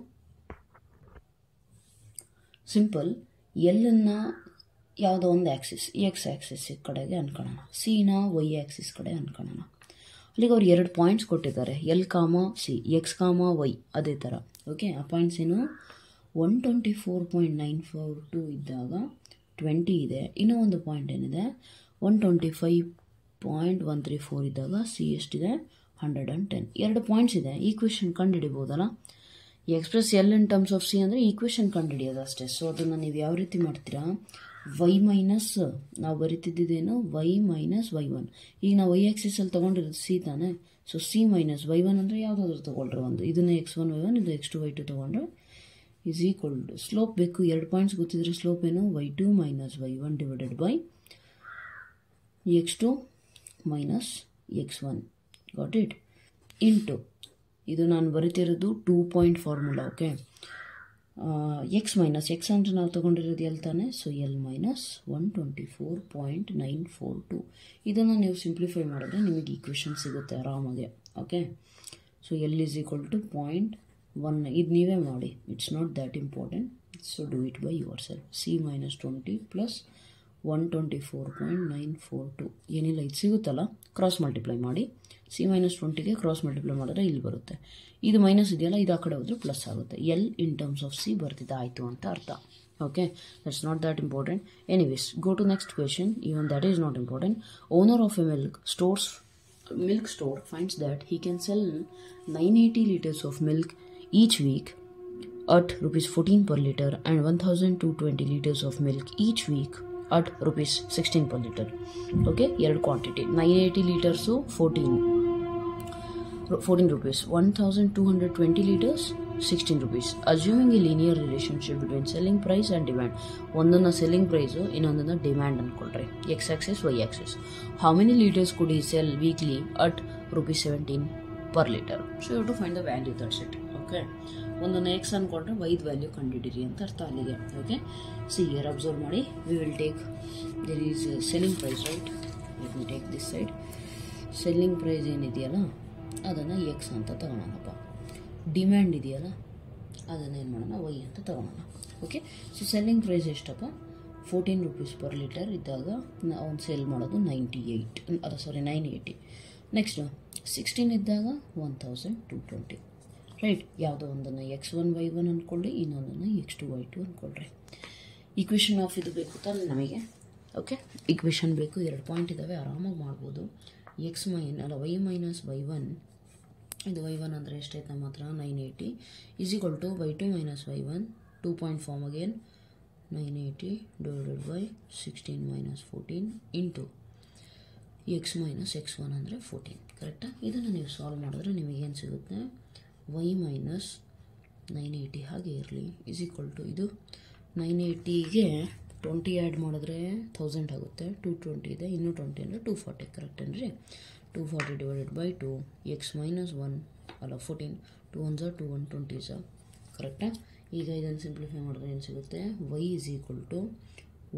ಸಿಂಪಲ್, ಎಲ್ಲನ್ನು ಯಾವುದೋ ಒಂದು ಆ್ಯಕ್ಸಿಸ್, ಎಕ್ಸ್ ಆ್ಯಕ್ಸಿಸ್ ಕಡೆಗೆ ಅನ್ಕೊಳ್ಳೋಣ, ಸಿನ ವೈ ಆ್ಯಕ್ಸಿಸ್ ಕಡೆ ಅನ್ಕೊಳ್ಳೋಣ. ಅಲ್ಲಿಗೆ ಅವ್ರು 2 ಪಾಯಿಂಟ್ಸ್ ಕೊಟ್ಟಿದ್ದಾರೆ, ಎಲ್ ಕಾಮ ಸಿ, ಎಕ್ಸ್ ಕಾಮ ವೈ, ಅದೇ ಥರ. ಓಕೆ, ಆ ಪಾಯಿಂಟ್ಸ್ ಏನು? 124.942 ಇದ್ದಾಗ 20 ಇದೆ. ಇನ್ನೂ ಒಂದು ಪಾಯಿಂಟ್ ಏನಿದೆ, 125.134 ಇದ್ದಾಗ ಸಿ ಎಷ್ಟಿದೆ? 110. 2 ಪಾಯಿಂಟ್ಸ್ ಇದೆ. ಈಕ್ವೇಷನ್ ಕಂಡುಹಿಡಿಬೋದಲ್ಲ. Express L in terms of C ಅಂದರೆ ಈಕ್ವೇಷನ್ ಕಂಡುಹಿಡಿಯೋದು ಅಷ್ಟೇ. ಸೊ ಅದನ್ನು ನೀವು ಯಾವ ರೀತಿ ಮಾಡ್ತೀರಾ? ವೈ ಮೈನಸ್, ನಾವು ಬರೀತಿದ್ದೇನು, ವೈ ಮೈನಸ್ ವೈ1. ಈಗ ನಾವು ವೈ ಆಕ್ಸಿಸಲ್ಲಿ ತೊಗೊಂಡಿರೋದು ಸಿ ತಾನೆ. ಸೊ ಸಿ ಮೈನಸ್ ವೈ1 ಅಂದರೆ ಯಾವುದಾದ್ರೂ ತೊಗೊಳ್ರಿ ಒಂದು, ಇದನ್ನು x1 y1, ಇದು x2 y2 ತೊಗೊಂಡ್ರೆ ಈಸ್ ಈಕ್ವಲ್ ಟು, ಸ್ಲೋಪ್ ಬೇಕು, 2 ಪಾಯಿಂಟ್ಸ್ ಗೊತ್ತಿದ್ರೆ ಸ್ಲೋಪ್ ಏನು? y2 minus y1 divided by x2 minus x1. Got it? ಇಂಟು ಇದು ನಾನು ಬರಿತಿರೋದು 2 point formula. Okay, x minus x ಅಂದರೆ ನಾವು ತೊಗೊಂಡಿರೋದು ಎಲ್ ತಾನೆ, ಸೊ ಎಲ್ ಮೈನಸ್ 124.942. ಇದನ್ನು ನೀವು ಸಿಂಪ್ಲಿಫೈ ಮಾಡಿದ್ರೆ ನಿಮಗೆ ಈಕ್ವೇಷನ್ ಸಿಗುತ್ತೆ ಆರಾಮಾಗೆ. Okay, so L is equal to 0.1. ಇದು ನೀವೇ ಮಾಡಿ, it's not that important, so do it by ಯುವರ್ ಸೆಲ್ಫ್. ಸಿ ಮೈನಸ್ 20 ಪ್ಲಸ್ 124.942 ಏನಿಲ್ಲ, ಇದು ಸಿಗುತ್ತಲ್ಲ, ಕ್ರಾಸ್ ಮಲ್ಟಿಪ್ಲೈ ಮಾಡಿ. ಸಿ ಮೈನಸ್ 20ಗೆ ಕ್ರಾಸ್ ಮಲ್ಟಿಪ್ಲೈ ಮಾಡಿದ್ರೆ ಇಲ್ಲಿ ಬರುತ್ತೆ. ಇದು ಮೈನಸ್ ಇದೆಯಲ್ಲ, ಇದು ಆ ಕಡೆ ಹೋದ್ರೆ ಪ್ಲಸ್ ಆಗುತ್ತೆ. L in terms of C ಬರ್ತಿದ್ದ ಆಯಿತು ಅಂತ ಅರ್ಥ. Okay, that's not that important. Anyways, go to next question. Even that is not important. Owner of a milk store finds that he can sell 980 liters of milk each week at rupees 14 per liter and 1220 liters of milk each week at rupees 16 per liter. Okay, ಎರಡು quantity, 980 litres 14 rupees, 1220 liters 16 rupees. Assuming a linear relationship between selling price and demand. ಒಂದನ್ನು selling price, ಇನ್ನೊಂದನ್ನು demand ಅನ್ಕೊಳ್ರಿ. X axis, Y axis. How many liters could he sell weekly at rupees 17 per liter? So you have to find the value, that's it. Okay, ಒಂದನ್ನು x ಅನ್ಕೊಂಡ್ರೆ ವೈದ್ value ಕಂಡುಹಿಡಿರಿ ಅಂತ ಅರ್ಥ ಅಲ್ಲಿಗೆ. Okay, see here observe ಮಾಡಿ. We will take, there is selling price, right? Let me take this side. Selling price ಏನಿದೆಯಲ್ಲ ಅದನ್ನು ಎಕ್ಸ್ ಅಂತ ತಗೊಳ್ಳೋಣಪ್ಪ. ಡಿಮ್ಯಾಂಡ್ ಇದೆಯಲ್ಲ ಅದನ್ನು ಏನು ಮಾಡೋಣ, ವೈ ಅಂತ ತಗೊಳ್ಳೋಣ. ಓಕೆ, ಸೊ ಸೆಲ್ಲಿಂಗ್ ಪ್ರೈಸ್ ಎಷ್ಟಪ್ಪ? 14 rupees per liter ಇದ್ದಾಗ ಅವ್ನು ಸೇಲ್ ಮಾಡೋದು 980. ನೆಕ್ಸ್ಟು 16 ಇದ್ದಾಗ 1220. ರೈಟ್, ಯಾವುದೋ ಒಂದನ್ನು x1 y1 ಅಂದ್ಕೊಳ್ಳಿ, ಇನ್ನೊಂದನ್ನು x2 y2 ಅಂದ್ಕೊಳ್ರಿ. ಈಕ್ವೇಷನ್ ಆಫ್ ಇದು ಬೇಕು ತಾನೆ ನಮಗೆ. ಓಕೆ, ಈಕ್ವೇಷನ್ ಬೇಕು. 2 ಪಾಯಿಂಟ್ ಇದ್ದಾವೆ, ಆರಾಮಾಗಿ ಮಾಡ್ಬೋದು. y ಮೈನಸ್ y1, ಇದು y1 ಅಂದರೆ ಎಷ್ಟೈತೆ ನಮ್ಮ ಹತ್ರ 980 is equal to y2 minus y1, 2 point form again 980 divided by 16 minus 14 into x minus x1 ಅಂದರೆ 14. ಕರೆಕ್ಟಾ? ಇದನ್ನು ನೀವು ಸಾಲ್ವ್ ಮಾಡಿದ್ರೆ ನಿಮಗೇನು ಸಿಗುತ್ತೆ? y ಮೈನಸ್ 980 ಹಾಗೆ ಇರಲಿ ಈಸ್ ಈಕ್ವಲ್ ಟು, ಇದು 980ಗೆ 20 ಆ್ಯಡ್ ಮಾಡಿದ್ರೆ 1000 ಆಗುತ್ತೆ. 220 ಇದೆ, ಇನ್ನೂ 20 ಅಂದರೆ 240. ಕರೆಕ್ಟ್ ಅಂದರೆ 240 ಡಿವೈಡೆಡ್ ಬೈ 2, ಎಕ್ಸ್ ಮೈನಸ್ 1 ಅಲ್ಲ 14, 2 1 2 120 ಕರೆಕ್ಟಾ? ಈಗ ಇದನ್ನು ಸಿಂಪ್ಲಿಫೈ ಮಾಡಿದ್ರೆ ಏನು ಸಿಗುತ್ತೆ? y is equal to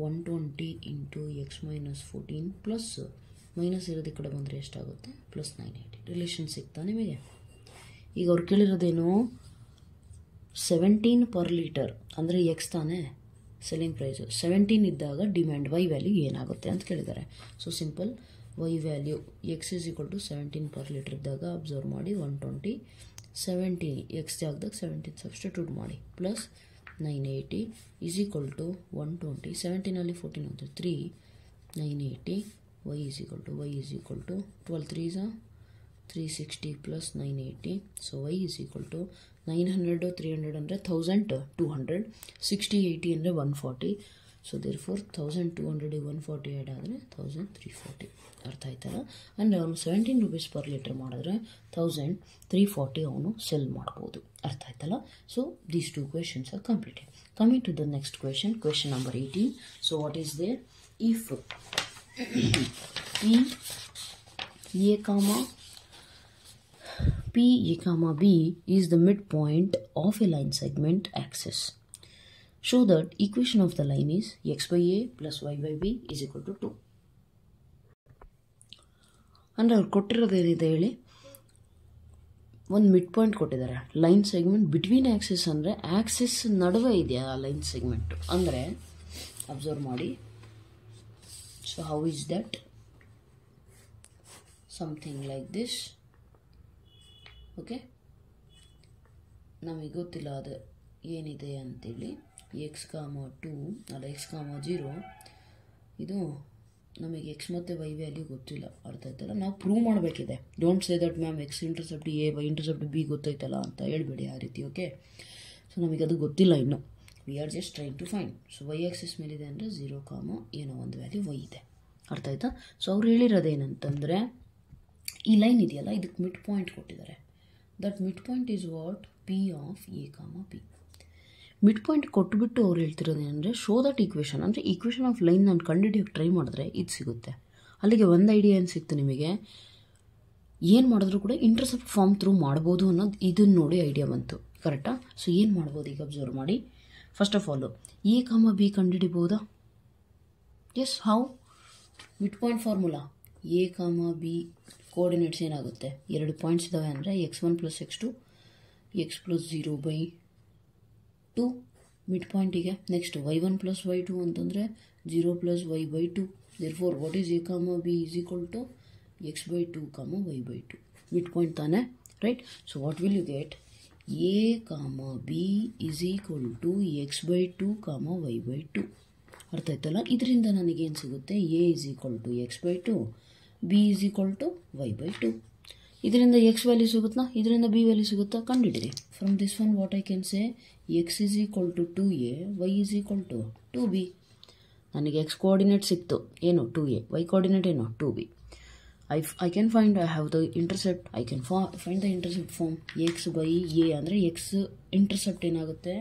120 into x minus 14 plus minus ಇರೋದು ಈ ಕಡೆ ಬಂದರೆ ಎಷ್ಟಾಗುತ್ತೆ? ಪ್ಲಸ್ 980. ರಿಲೇಷನ್ ಸಿಗ್ತಾ ನಿಮಗೆ? ಈಗ ಅವ್ರು ಕೇಳಿರೋದೇನು? 17 ಪರ್ ಲೀಟರ್ ಅಂದರೆ ಎಕ್ಸ್ ತಾನೇ ಸೆಲ್ಲಿಂಗ್ ಪ್ರೈಸು. 17 ಇದ್ದಾಗ ಡಿಮ್ಯಾಂಡ್ ವೈ ವ್ಯಾಲ್ಯೂ ಏನಾಗುತ್ತೆ ಅಂತ ಕೇಳಿದ್ದಾರೆ. So simple, y value x is equal to 17 per litre ಇದ್ದಾಗ ಅಬ್ಸರ್ವ್ ಮಾಡಿ 120, 17 ಎಕ್ಸ್ ಜಾಗದಾಗ 17 ಸಬ್ಸ್ಟಿಟ್ಯೂಟ್ ಮಾಡಿ ಪ್ಲಸ್ 980 ಈಸ್ ಈಕ್ವಲ್ ಟು 120. 17ಅಲ್ಲಿ 14 ಅಂತ 3, 980 y is equal to 12 3s 360 plus 980. So y is equal to 900 300 ಅಂದರೆ 1200, 60 80 ಅಂದರೆ 140. ಸೊ ದೇರ್ಫೋರ್ 1200 140 ಆ್ಯಡ್ ಆದರೆ 1340. ಅರ್ಥ ಆಯ್ತಲ್ಲ? ಅಂದರೆ ಅವನು 17 rupees ಪರ್ ಲೀಟರ್ ಮಾಡಿದ್ರೆ 1340 ಅವನು ಸೆಲ್ ಮಾಡ್ಬೋದು. ಅರ್ಥ ಆಯ್ತಲ್ಲ? So these 2 questions are completed. Coming to the next question, question number 18. So what is there? If P A comma B is the midpoint of a line segment axis. Show that equation of the line is x by a plus y by b is equal to 2. ಅಂದರೆ ಅವ್ರು ಕೊಟ್ಟಿರೋದೇನಿದೆ ಹೇಳಿ? ಒಂದು mid point ಕೊಟ್ಟಿದ್ದಾರೆ. Line segment between Axis ಅಂದರೆ Axis ನಡುವೆ ಇದೆಯಾ ಆ line segment ಅಂದರೆ ಅಬ್ಸರ್ವ್ ಮಾಡಿ. So how is that? Something like this. Okay, ನಮಗೆ ಗೊತ್ತಿಲ್ಲ ಅದು ಏನಿದೆ ಅಂತೇಳಿ. ಎಕ್ಸ್ ಕಾಮ 2 ಅಲ್ಲ ಎಕ್ಸ್ ಕಾಮ 0, ಇದು ನಮಗೆ ಎಕ್ಸ್ ಮತ್ತು ವೈ ವ್ಯಾಲ್ಯೂ ಗೊತ್ತಿಲ್ಲ. ಅರ್ಥ ಆಯ್ತಲ್ಲ? ನಾವು ಪ್ರೂವ್ ಮಾಡಬೇಕಿದೆ. Don't say that ma'am x intercept a y intercept b ಗೊತ್ತೈತಲ್ಲ ಅಂತ ಹೇಳ್ಬೇಡಿ ಆ ರೀತಿ. ಓಕೆ, ಸೊ ನಮಗೆ ಅದು ಗೊತ್ತಿಲ್ಲ ಇನ್ನು. We are just trying to find. So y axis ಮೇಲಿದೆ ಅಂದರೆ 0 ಕಾಮ ಏನೋ ಒಂದು ವ್ಯಾಲ್ಯೂ ವೈ ಇದೆ. ಅರ್ಥ ಆಯ್ತಾ? ಸೊ ಅವ್ರು ಹೇಳಿರೋದೇನಂತಂದರೆ ಈ ಲೈನ್ ಇದೆಯಲ್ಲ ಇದಕ್ಕೆ ಮಿಡ್ ಪಾಯಿಂಟ್ ಕೊಟ್ಟಿದ್ದಾರೆ. That mid point is what? P of A ಕಾಮ ಪಿ. ಮಿಡ್ ಪಾಯಿಂಟ್ ಕೊಟ್ಟುಬಿಟ್ಟು ಅವ್ರು ಹೇಳ್ತಿರೋದೇನೆಂದರೆ ಶೋ ದಟ್ ಈಕ್ವೇಷನ್ ಅಂದರೆ ಈಕ್ವೇಷನ್ ಆಫ್ ಲೈನ್ ನಾನು ಕಂಡುಹಿಡಿಯೋಕ್ಕೆ ಟ್ರೈ ಮಾಡಿದ್ರೆ ಇದು ಸಿಗುತ್ತೆ. ಅಲ್ಲಿಗೆ ಒಂದು ಐಡಿಯಾ ಏನು ಸಿಕ್ತು ನಿಮಗೆ? ಏನು ಮಾಡಿದ್ರು ಕೂಡ ಇಂಟರ್ಸೆಪ್ಟ್ ಫಾರ್ಮ್ ಥ್ರೂ ಮಾಡ್ಬೋದು ಅನ್ನೋದು ಇದನ್ನು ನೋಡಿ ಐಡಿಯಾ ಬಂತು. ಕರೆಕ್ಟಾ? ಸೊ ಏನು ಮಾಡ್ಬೋದು ಈಗ ಅಬ್ಸರ್ವ್ ಮಾಡಿ. First of all a comma b ಕಂಡುಹಿಡಿಬೋದಾ? Yes, how? Mid point formula. A comma b coordinates ಏನಾಗುತ್ತೆ, 2 ಪಾಯಿಂಟ್ಸ್ ಇದ್ದಾವೆ ಅಂದರೆ x1 + x2 x + 0/2 mid ಪಾಯಿಂಟಿಗೆ. Next y1 + y2 ಅಂತಂದರೆ 0 + y/2. therefore what is a comma b is equal to x/2, y/2. Mid point ತಾನೆ, right? So what will you get? a comma b is equal to x/2, y/2. ಅರ್ಥ ಆಯ್ತಲ್ಲ? ಇದರಿಂದ ನನಗೇನು ಸಿಗುತ್ತೆ? a is equal to x/2, b is equal to y/2. ಇದರಿಂದ x value ಸಿಗುತ್ತಾ, ಇದರಿಂದ b value ಸಿಗುತ್ತಾ? ಕಂಡುಹಿಡಿರಿ. From this one what I can say, x is equal to 2a, y is equal to 2b. ನನಗೆ x coordinate ಸಿಕ್ತು, ಏನು 2a, y coordinate ಏನು 2b. I can find, I have the intercept, I can find the intercept form. x/a ಅಂದರೆ x intercept ಏನಾಗುತ್ತೆ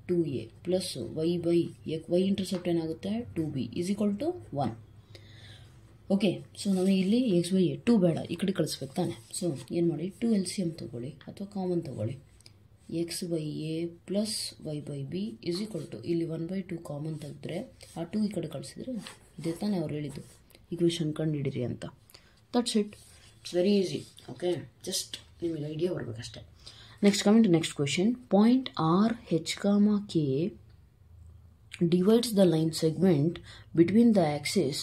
2a plus y intercept ಏನಾಗುತ್ತೆ 2b is equal to 1. Okay, so ನಮಗೆ ಇಲ್ಲಿ x/a 2 ಬೇಡ, ಈ ಕಡೆ ಕಳಿಸ್ಬೇಕು ತಾನೆ. ಸೊ ಏನು ಮಾಡಿ, 2 LCM ತೊಗೊಳ್ಳಿ ಅಥವಾ ಕಾಮನ್ ತೊಗೊಳ್ಳಿ. x/a plus y/b is equal to, ಇಲ್ಲಿ 1/2 ಕಾಮನ್ ತೆಗೆದ್ರೆ ಆ 2 ಈ ಕಡೆ ಕಳಿಸಿದ್ರೆ ಇದೇ ತಾನೇ ಅವ್ರು ಹೇಳಿದ್ದು ಈಕ್ವೇಷನ್ ಕಂಡುಹಿಡಿರಿ ಅಂತ. That's it, it's very easy. Okay, just ನಿಮಗೆ ಐಡಿಯಾ ಬರಬೇಕಷ್ಟೆ. Next coming to next question. Point are H, K divides the line segment between the axis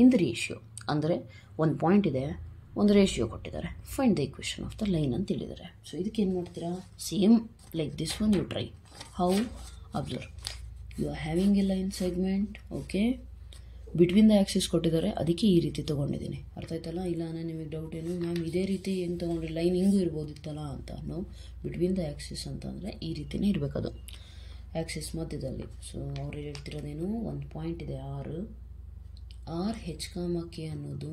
in the ratio. ಅಂದರೆ ಒಂದು ಪಾಯಿಂಟ್ ಇದೆ, ಒಂದು ರೇಷಿಯೋ ಕೊಟ್ಟಿದ್ದಾರೆ, find the equation of the line ಅಂತ ಹೇಳಿದ್ದಾರೆ. So ಇದಕ್ಕೆ ಏನು ಮಾಡ್ತೀರಾ? Same like this one you try. How? Observe, you are having a line segment, okay, between the axis ಕೊಟ್ಟಿದ್ದಾರೆ, ಅದಕ್ಕೆ ಈ ರೀತಿ ತೊಗೊಂಡಿದ್ದೀನಿ. ಅರ್ಥ ಆಯ್ತಲ್ಲ? ಇಲ್ಲ ನಿಮಗೆ ಡೌಟ್ ಏನು, ಮ್ಯಾಮ್ ಇದೇ ರೀತಿ ಹೆಂಗೆ ತೊಗೊಂಡ್ರಿ, ಲೈನ್ ಹಿಂಗೂ ಇರ್ಬೋದಿತ್ತಲ್ಲ ಅಂತ. ನಾವು ಬಿಟ್ವೀನ್ ದ ಆ್ಯಕ್ಸಿಸ್ ಅಂತಂದರೆ ಈ ರೀತಿಯೇ ಇರಬೇಕದು, ಆ್ಯಕ್ಸಿಸ್ ಮಧ್ಯದಲ್ಲಿ. ಸೊ ಅವ್ರು ಹೇಳ್ತಿರೋದೇನು, ಒಂದು ಪಾಯಿಂಟ್ ಇದೆ ಆರ್ H, K ಅನ್ನೋದು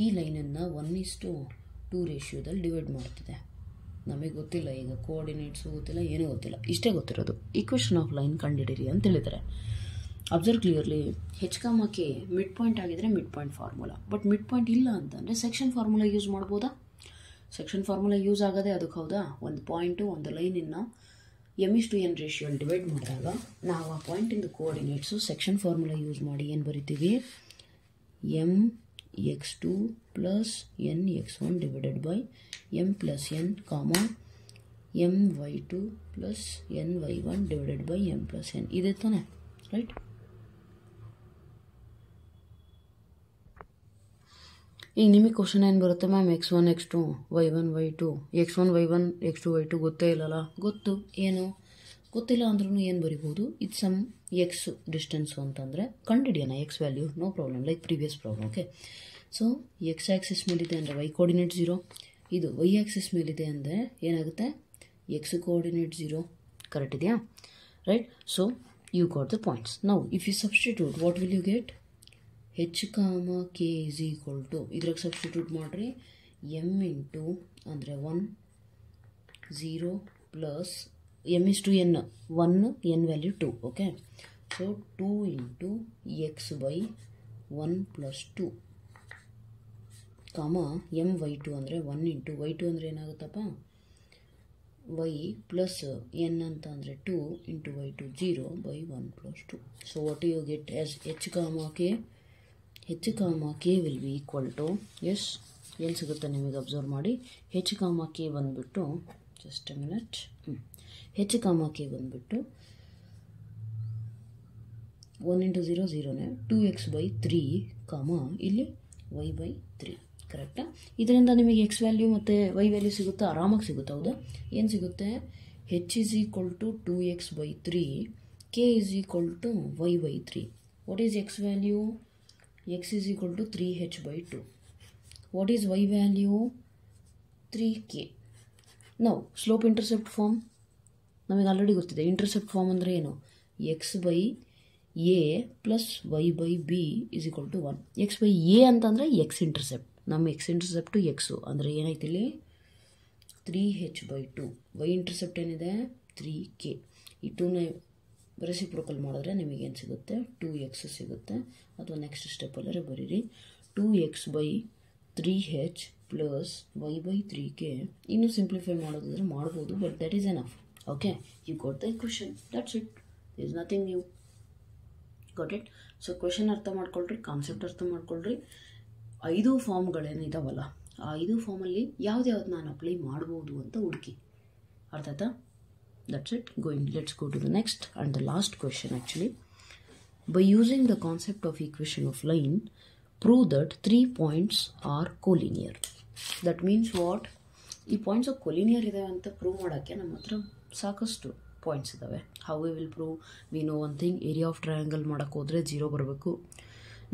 ಈ ಲೈನನ್ನು 1:2 ರೇಷಿಯೋದಲ್ಲಿ ಡಿವೈಡ್ ಮಾಡ್ತಿದೆ. ನಮಗೆ ಗೊತ್ತಿಲ್ಲ, ಈಗ ಕೋಆರ್ಡಿನೇಟ್ಸು ಗೊತ್ತಿಲ್ಲ, ಏನೂ ಗೊತ್ತಿಲ್ಲ, ಇಷ್ಟೇ ಗೊತ್ತಿರೋದು. ಈಕ್ವೇಷನ್ ಆಫ್ ಲೈನ್ ಕಂಡುಹಿಡಿಯಿರಿ ಅಂತ ಹೇಳಿದ್ದಾರೆ. Observe clearly, H, K mid point ಆಗಿದ್ರೆ mid point formula, but mid point ಇಲ್ಲ ಅಂತಂದರೆ ಸೆಕ್ಷನ್ ಫಾರ್ಮುಲಾ ಯೂಸ್ ಮಾಡ್ಬೋದಾ? ಸೆಕ್ಷನ್ ಫಾರ್ಮುಲಾ ಯೂಸ್ ಆಗೋದೇ ಅದಕ್ಕೆ, ಹೌದಾ? ಒಂದು ಪಾಯಿಂಟು ಒಂದು ಲೈನನ್ನು m:n ರೇಷಿಯೋಲ್ಲಿ ಡಿವೈಡ್ ಮಾಡಿದಾಗ ನಾವು ಆ ಪಾಯಿಂಟಿಂದ ಕೋಆರ್ಡಿನೇಟ್ಸು ಸೆಕ್ಷನ್ ಫಾರ್ಮುಲಾ ಯೂಸ್ ಮಾಡಿ ಏನು ಬರಿತೀವಿ? mx2 plus nx1 divided by m plus n, my2 plus ny1 divided by m plus n. ಇದೆ ತಾನೆ, ರೈಟ್? ಈಗ ನಿಮಗೆ ಕ್ವಶನ್ ಏನು ಬರುತ್ತೆ, ma'am x1 x2 y1 y2 x1 y1 x2 y2 ಗೊತ್ತೇ ಇಲ್ಲಲ್ಲ? ಗೊತ್ತು, ಏನು ಗೊತ್ತಿಲ್ಲ ಅಂದ್ರೂ ಏನು ಬರಿಬೋದು? ಇದು ಸಮ್ ಎಕ್ಸ್ ಡಿಸ್ಟೆನ್ಸು ಅಂತಂದರೆ ಕಂಡುಹಿಡಿಯೋಣ x value, no problem, like previous problem. Okay, so x axis ಮೇಲಿದೆ ಅಂದರೆ y ಕೋಆರ್ಡಿನೇಟ್ 0, ಇದು y ಆ್ಯಕ್ಸಿಸ್ ಮೇಲಿದೆ ಅಂದರೆ ಏನಾಗುತ್ತೆ, ಎಕ್ಸ್ ಕೋಆರ್ಡಿನೇಟ್ 0. ಕರೆಕ್ಟ್ ಇದೆಯಾ? Right. So you got the points. Now if you substitute, what will you get? H, K is equal to, ಇದ್ರಾಗ substitute ಮಾಡಿರಿ, m into ಅಂದರೆ 1 0 plus m:n 1 n value 2. Okay, so 2 into x/1 plus 2 comma my2 ಅಂದರೆ 1 into y2 ಅಂದರೆ ಏನಾಗುತ್ತಪ್ಪ, y plus n ಅಂತ ಅಂದರೆ 2 into y2 0/1 plus 2. So what you get as H, K will be equal to, yes ಏನು ಸಿಗುತ್ತೆ ನಿಮಗೆ observe ಮಾಡಿ. H, K ಬಂದುಬಿಟ್ಟು, just a minute, H, K ಬಂದುಬಿಟ್ಟು 1 ಇಂಟು 0 0ನೇ 2x/3 ಇಲ್ಲಿ y/3. ಕರೆಕ್ಟಾ? ಇದರಿಂದ ನಿಮಗೆ ಎಕ್ಸ್ ವ್ಯಾಲ್ಯೂ ಮತ್ತು ವೈ ವ್ಯಾಲ್ಯೂ ಸಿಗುತ್ತಾ? ಆರಾಮಾಗಿ ಸಿಗುತ್ತೆ, ಹೌದಾ? ಏನು ಸಿಗುತ್ತೆ? H is equal to 2x/3, K is equal to y/3. What is x value? X is equal to 3h/2. What is y value? 3k. Now slope intercept form ನಮಗೆ already ಗೊತ್ತಿದೆ. Intercept form ಅಂದರೆ ಏನು? x/a plus y/b is equal to 1. x/a ಅಂತಂದರೆ X intercept, ನಮ್ಮ X ಇಂಟರ್ಸೆಪ್ಟು x ಅಂದರೆ ಏನಾಯ್ತು ಇಲ್ಲಿ 3h/2. y intercept ಏನಿದೆ 3k. ಈ 2ನ ರೆಸಿಪ್ರೋಕಲ್ ಮಾಡಿದ್ರೆ ನಿಮಗೇನು ಸಿಗುತ್ತೆ? 2x ಸಿಗುತ್ತೆ. ಅಥವಾ ನೆಕ್ಸ್ಟ್ ಸ್ಟೆಪ್ಪಲ್ಲೇ ಬರೀರಿ, 2x/3h ಪ್ಲಸ್ y/3k. ಇನ್ನೂ ಸಿಂಪ್ಲಿಫೈ ಮಾಡೋದಿದ್ರೆ ಮಾಡ್ಬೋದು, but that is enough. Okay, you got the equation, that's it, there is nothing new. Got it? So question ಅರ್ಥ ಮಾಡ್ಕೊಳ್ರಿ, ಕಾನ್ಸೆಪ್ಟ್ ಅರ್ಥ ಮಾಡ್ಕೊಳ್ರಿ. 5 ಫಾರ್ಮ್ಗಳೇನಿದಾವಲ್ಲ, ಆ 5 ಫಾರ್ಮಲ್ಲಿ ಯಾವ್ದು ನಾನು ಅಪ್ಲೈ ಮಾಡ್ಬೋದು ಅಂತ ಹುಡುಕಿ. ಅರ್ಥ ಆಯ್ತಾ? That's it. Let's go to the next and the last question actually. By using the concept of equation of line, prove that 3 points are collinear. That means what? ಈ ಪಾಯಿಂಟ್ಸ್ ಕೊಲಿನಿಯರ್ ಇದೆ ಅಂತ prove ಮಾಡೋಕ್ಕೆ ನಮ್ಮ ಹತ್ರ ಸಾಕಷ್ಟು points ಇದ್ದಾವೆ. How we will prove? We know one thing, area of triangle ಮಾಡೋಕ್ಕೆ ಹೋದರೆ 0 ಬರಬೇಕು.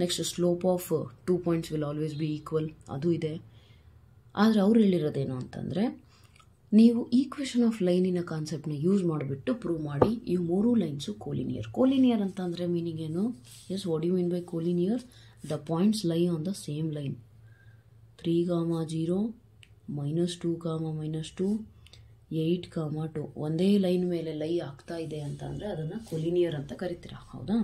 Next slope of 2 points will always B equal, ಅದು ಇದೆ. ಆದರೆ ಅವ್ರು ಹೇಳಿರೋದೇನು ಅಂತಂದರೆ, ನೀವು ಈಕ್ವೇಷನ್ ಆಫ್ ಲೈನಿನ ಕಾನ್ಸೆಪ್ಟ್ನ ಯೂಸ್ ಮಾಡಿಬಿಟ್ಟು ಪ್ರೂವ್ ಮಾಡಿ ಈ 3 ಲೈನ್ಸು ಕೋಲಿನಿಯರ್. ಕೋಲಿನಿಯರ್ ಅಂತ ಅಂದರೆ ಮೀನಿಂಗ್ ಏನು? Yes, what you mean by collinear? The points lie on the same line. 3, 0, -2, -2, 8, 2 ಒಂದೇ ಲೈನ್ ಮೇಲೆ ಲೈ ಆಗ್ತಾ ಇದೆ ಅಂತ ಅಂದರೆ ಅದನ್ನು ಕೊಲಿನಿಯರ್ ಅಂತ ಕರಿತೀರಾ, ಹೌದಾ?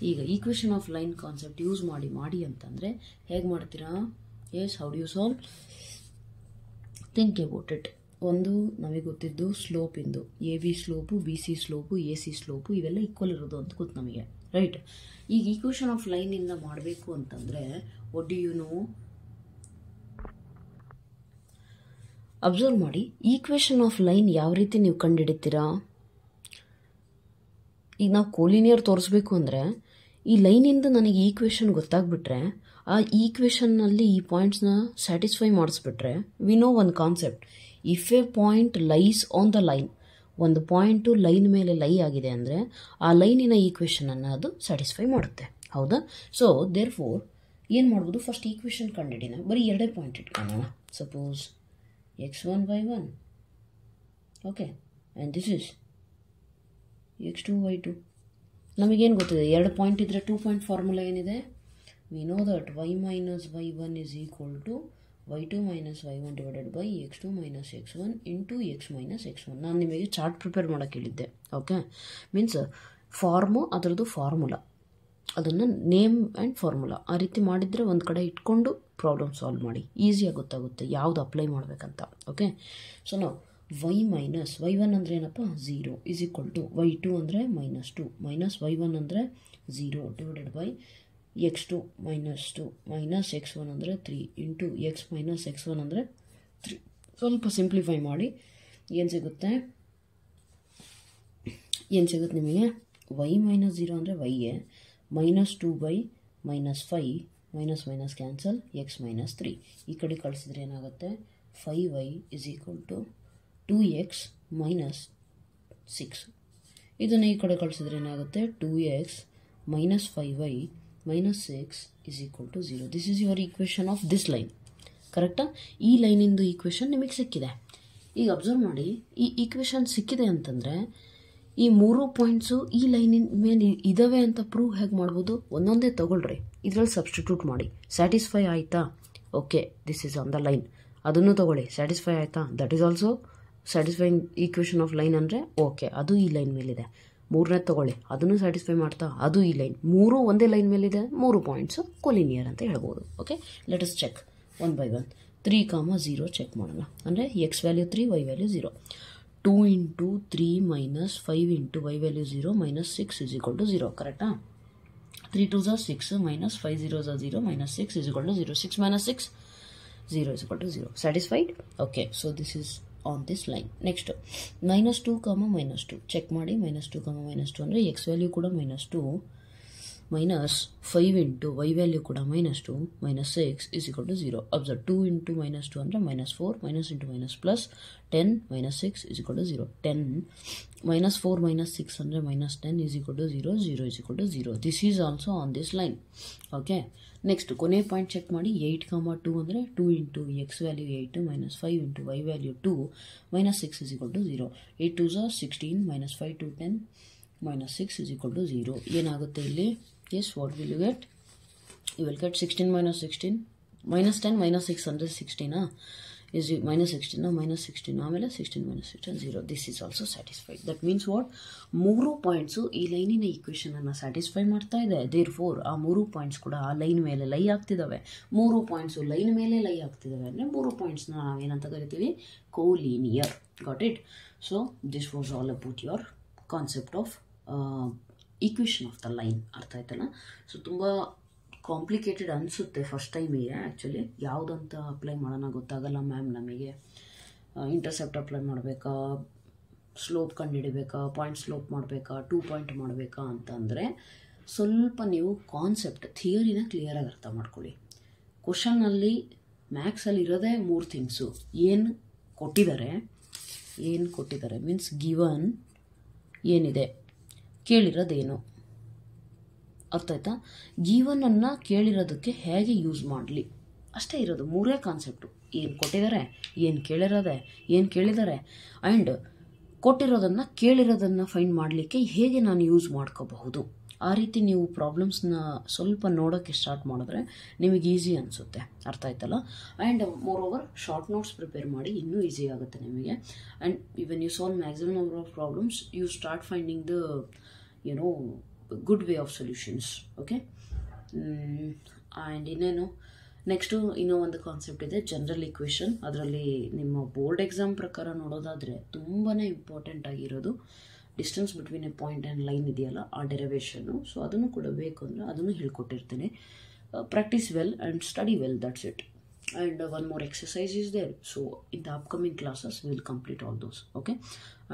ಈಗ equation of line concept use ಮಾಡಿ ಅಂತಂದರೆ ಹೇಗೆ ಮಾಡ್ತೀರಾ? Yes, how do you solve? Think about it. ಒಂದು ನಮಗೆ ಗೊತ್ತಿದ್ದು ಸ್ಲೋಪಿಂದು, AB slope, BC slope, AC slope ಇವೆಲ್ಲ ಈಕ್ವಲ್ ಇರೋದು ಅಂತ ಗೊತ್ತು ನಮಗೆ, ರೈಟ್? ಈಗ ಈಕ್ವೇಷನ್ ಆಫ್ ಲೈನಿಂದ ಮಾಡಬೇಕು ಅಂತಂದರೆ what do you know? Observe ಮಾಡಿ, ಈಕ್ವೇಷನ್ ಆಫ್ ಲೈನ್ ಯಾವ ರೀತಿ ನೀವು ಕಂಡುಹಿಡಿತೀರಾ? ಈಗ ನಾವು ಕೋಲಿನಿಯರ್ ತೋರಿಸ್ಬೇಕು ಅಂದರೆ ಈ ಲೈನಿಂದ ನನಗೆ ಈಕ್ವೇಷನ್ ಗೊತ್ತಾಗ್ಬಿಟ್ರೆ, ಆ ಈಕ್ವೇಷನ್ನಲ್ಲಿ ಈ ಪಾಯಿಂಟ್ಸ್ನ ಸ್ಯಾಟಿಸ್ಫೈ ಮಾಡಿಸ್ಬಿಟ್ರೆ, ವಿ ನೋ ಒಂದು concept. If A point lies on the line, ಒಂದು ಪಾಯಿಂಟು ಲೈನ್ ಮೇಲೆ ಲೈ ಆಗಿದೆ ಅಂದರೆ ಆ ಲೈನಿನ ಈಕ್ವೇಷನನ್ನು ಅದು ಸ್ಯಾಟಿಸ್ಫೈ ಮಾಡುತ್ತೆ, ಹೌದಾ? ಸೊ ದೇರ್ ಫೋರ್ ಏನು ಮಾಡ್ಬೋದು? ಫಸ್ಟ್ ಈಕ್ವೇಷನ್ ಕಂಡುಹಿಡಿನ, ಬರೀ 2 ಪಾಯಿಂಟ್ ಇಟ್ಕೊಳ್ಳೋಣ. Suppose x1, y1, okay, and this is x2, y2. ನಮಗೇನು ಗೊತ್ತಿದೆ? 2 ಪಾಯಿಂಟ್ ಇದ್ದರೆ 2 ಪಾಯಿಂಟ್ ಫಾರ್ಮುಲಾ ಏನಿದೆ? V know that y minus y1 is equal to y2 minus y1 divided by x2 minus x1 into x minus x1. ನಾನು ನಿಮಗೆ chart prepare ಮಾಡೋಕ್ಕೆ ಹೇಳಿದ್ದೆ, okay? Means farm, ಅದರದ್ದು formula, ಅದನ್ನು ನೇಮ್ ಆ್ಯಂಡ್ ಫಾರ್ಮುಲಾ ಆ ರೀತಿ ಮಾಡಿದರೆ ಒಂದು ಕಡೆ ಇಟ್ಕೊಂಡು ಪ್ರಾಬ್ಲಮ್ ಸಾಲ್ವ್ ಮಾಡಿ, ಈಸಿಯಾಗಿ ಗೊತ್ತಾಗುತ್ತೆ ಯಾವುದು ಅಪ್ಲೈ ಮಾಡಬೇಕಂತ, ಓಕೆ? ಸೊ ನಾವು y ಮೈನಸ್ y1 ಅಂದರೆ ಏನಪ್ಪ? 0 is equal to y2 ಅಂದರೆ -2 ಮೈನಸ್ y1 ಅಂದರೆ 0 divided by x2 -2 minus x1 ಅಂದರೆ 3 ಇಂಟು x ಮೈನಸ್ x1 ಅಂದರೆ 3. ಸ್ವಲ್ಪ ಸಿಂಪ್ಲಿಫೈ ಮಾಡಿ ಏನು ಸಿಗುತ್ತೆ ನಿಮಗೆ? y ಮೈನಸ್ 0 ಅಂದರೆ y, -2 by -5, minus cancel, x minus 3. ಈ ಕಡೆ ಕಳಿಸಿದ್ರೆ ಏನಾಗುತ್ತೆ? 5y is equal to 2x minus 6. ಇದನ್ನು ಈ ಕಡೆ ಕಳಿಸಿದ್ರೆ ಏನಾಗುತ್ತೆ? 2x minus 5y minus 6 is equal to 0. This is your equation of this line, ಕರೆಕ್ಟಾ? ಈ ಲೈನಿಂದು ಈಕ್ವೇಷನ್ ನಿಮಗೆ ಸಿಕ್ಕಿದೆ. ಈಗ ಅಬ್ಸರ್ವ್ ಮಾಡಿ, ಈ ಈಕ್ವೇಷನ್ ಸಿಕ್ಕಿದೆ ಅಂತಂದರೆ ಈ 3 ಪಾಯಿಂಟ್ಸು ಈ ಲೈನಿನ ಮೇಲೆ ಇದ್ದಾವೆ ಅಂತ ಪ್ರೂವ್ ಹೇಗೆ ಮಾಡ್ಬೋದು? ಒಂದೊಂದೇ ತೊಗೊಳ್ರಿ, ಇದರಲ್ಲಿ ಸಬ್ಸ್ಟಿಟ್ಯೂಟ್ ಮಾಡಿ. ಸ್ಯಾಟಿಸ್ಫೈ ಆಯಿತಾ? Okay, this is on the line. ಅದನ್ನು ತೊಗೊಳ್ಳಿ, ಸ್ಯಾಟಿಸ್ಫೈ ಆಯಿತಾ? That is also satisfying equation of line ಅಂದರೆ ಓಕೆ, ಅದು ಈ ಲೈನ್ ಮೇಲಿದೆ. 3ನೇ ತೊಗೊಳ್ಳಿ, ಅದನ್ನು ಸ್ಯಾಟಿಸ್ಫೈ ಮಾಡ್ತಾ, ಅದು ಈ ಲೈನ್. 3 ಒಂದೇ ಲೈನ್ ಮೇಲಿದೆ, 3 ಪಾಯಿಂಟ್ಸು ಕೊಲಿನಿಯರ್ ಅಂತ ಹೇಳ್ಬೋದು. Okay, let us check one by one. 3, 0 check ಮಾಡೋಣ. ಅಂದರೆ x value 3, y value 0. 2 into 3 minus 5 into y value 0 minus 6 is equal to 0, ಕರೆಕ್ಟಾ? 3 2s are 6 minus 5 0s are 0 minus 6 is equal to 0. 6 minus 6, 0 is equal to 0. Satisfied? Okay, so this is on this line. Next, -2, -2 check ಮಾಡಿ. -2, -2 ಅಂದರೆ x value ಕೂಡ -2 minus 5 into y value ಕೂಡ -2 minus 6 is equal to 0. Observe, 2 into -2 ಅಂದರೆ -4, minus into minus plus 10 minus 6 is equal to 0. 10 -4 minus 6 ಅಂದರೆ -10 is equal to 0. 0 is equal to 0. This is also on this line. Okay, next ಕೊನೆ point check ಮಾಡಿ. 8, 2 ಅಂದರೆ 2 into x value 8 minus 5 into y value 2 minus 6 is equal to 0. 8 2s are 16 minus 5 2 10 minus 6 is equal to 0. ಏನಾಗುತ್ತೆ ಇಲ್ಲಿ? Yes, what will you get? You will get 16 minus 16, minus 10 minus 6 ಅಂದರೆ 16 is minus 16 minus 16 ಆಮೇಲೆ 16 minus 16 0. This is also satisfied. That means what? 3 points ಈ ಲೈನಿನ ಈಕ್ವೇಷನನ್ನು satisfy ಮಾಡ್ತಾ ಇದೆ. There four ಆ 3 points ಕೂಡ ಆ ಲೈನ್ ಮೇಲೆ ಲೈ ಆಗ್ತಿದ್ದಾವೆ. 3 ಪಾಯಿಂಟ್ಸು ಲೈನ್ ಮೇಲೆ ಲೈ ಆಗ್ತಿದ್ದಾವೆ ಅಂದರೆ 3 ಪಾಯಿಂಟ್ಸ್ನ ನಾವೇನಂತ ಕರಿತೀವಿ? Collinear. Got it? So this was all about your concept of equation of the line. ಅರ್ಥ ಆಯ್ತಲ್ಲ? ಸೊ ತುಂಬ ಕಾಂಪ್ಲಿಕೇಟೆಡ್ ಅನಿಸುತ್ತೆ ಫಸ್ಟ್ ಟೈಮಿಗೆ. ಆ್ಯಕ್ಚುಲಿ ಯಾವುದಂತ ಅಪ್ಲೈ ಮಾಡೋಣ ಗೊತ್ತಾಗಲ್ಲ ಮ್ಯಾಮ್ ನಮಗೆ. ಇಂಟರ್ಸೆಪ್ಟ್ ಅಪ್ಲೈ ಮಾಡಬೇಕಾ, ಸ್ಲೋಪ್ ಕಂಡುಹಿಡಿಬೇಕಾ, ಪಾಯಿಂಟ್ ಸ್ಲೋಪ್ ಮಾಡಬೇಕಾ, 2 ಪಾಯಿಂಟ್ ಮಾಡಬೇಕಾ ಅಂತಂದರೆ ಸ್ವಲ್ಪ ನೀವು ಕಾನ್ಸೆಪ್ಟ್ ಥಿಯರಿನ ಕ್ಲಿಯರಾಗಿ ಅರ್ಥ ಮಾಡ್ಕೊಳ್ಳಿ. ಕ್ವಶನ್ನಲ್ಲಿ ಮ್ಯಾಥ್ಸಲ್ಲಿ ಇರೋದೇ 3 ಥಿಂಗ್ಸು. ಏನು ಕೊಟ್ಟಿದ್ದಾರೆ ಮೀನ್ಸ್ ಗಿವನ್ ಏನಿದೆ, ಕೇಳಿರೋದೇನು. ಅರ್ಥ ಆಯ್ತಾ? ಗಿವನನ್ನು ಕೇಳಿರೋದಕ್ಕೆ ಹೇಗೆ ಯೂಸ್ ಮಾಡಲಿ ಅಷ್ಟೇ ಇರೋದು. 3 ಕಾನ್ಸೆಪ್ಟು. ಏನು ಕೊಟ್ಟಿದ್ದಾರೆ, ಏನು ಕೇಳಿದ್ದಾರೆ ಆ್ಯಂಡ್ ಕೊಟ್ಟಿರೋದನ್ನು ಕೇಳಿರೋದನ್ನು ಫೈಂಡ್ ಮಾಡಲಿಕ್ಕೆ ಹೇಗೆ ನಾನು ಯೂಸ್ ಮಾಡ್ಕೋಬಹುದು. ಆ ರೀತಿ ನೀವು ಪ್ರಾಬ್ಲಮ್ಸ್ನ ಸ್ವಲ್ಪ ನೋಡೋಕ್ಕೆ ಸ್ಟಾರ್ಟ್ ಮಾಡಿದ್ರೆ ನಿಮಗೆ ಈಸಿ ಅನಿಸುತ್ತೆ. ಅರ್ಥ ಆಯ್ತಲ್ಲ? And moreover short notes prepare ಮಾಡಿ, ಇನ್ನೂ ಈಸಿ ಆಗುತ್ತೆ ನಿಮಗೆ. And even you solve maximum number of problems, you start finding the good way of solutions. Okay. And ಇನ್ನೇನು ನೆಕ್ಸ್ಟು ಇನ್ನೂ ಒಂದು ಕಾನ್ಸೆಪ್ಟ್ ಇದೆ, ಜನರಲ್ ಇಕ್ವೇಷನ್. ಅದರಲ್ಲಿ ನಿಮ್ಮ ಬೋರ್ಡ್ ಎಕ್ಸಾಮ್ ಪ್ರಕಾರ ನೋಡೋದಾದರೆ ತುಂಬಾ ಇಂಪಾರ್ಟೆಂಟ್ ಆಗಿರೋದು distance between a point and line ಇದೆಯಲ್ಲ, ಆ ಡೆರಿವೇಷನ್ನು. ಸೊ ಅದನ್ನು ಕೂಡ ಬೇಕು ಅಂದರೆ ಅದನ್ನು ಹೇಳ್ಕೊಟ್ಟಿರ್ತೀನಿ. Practice well and study well, that's it. And one more exercise is there. So in the upcoming classes will complete all those. Okay.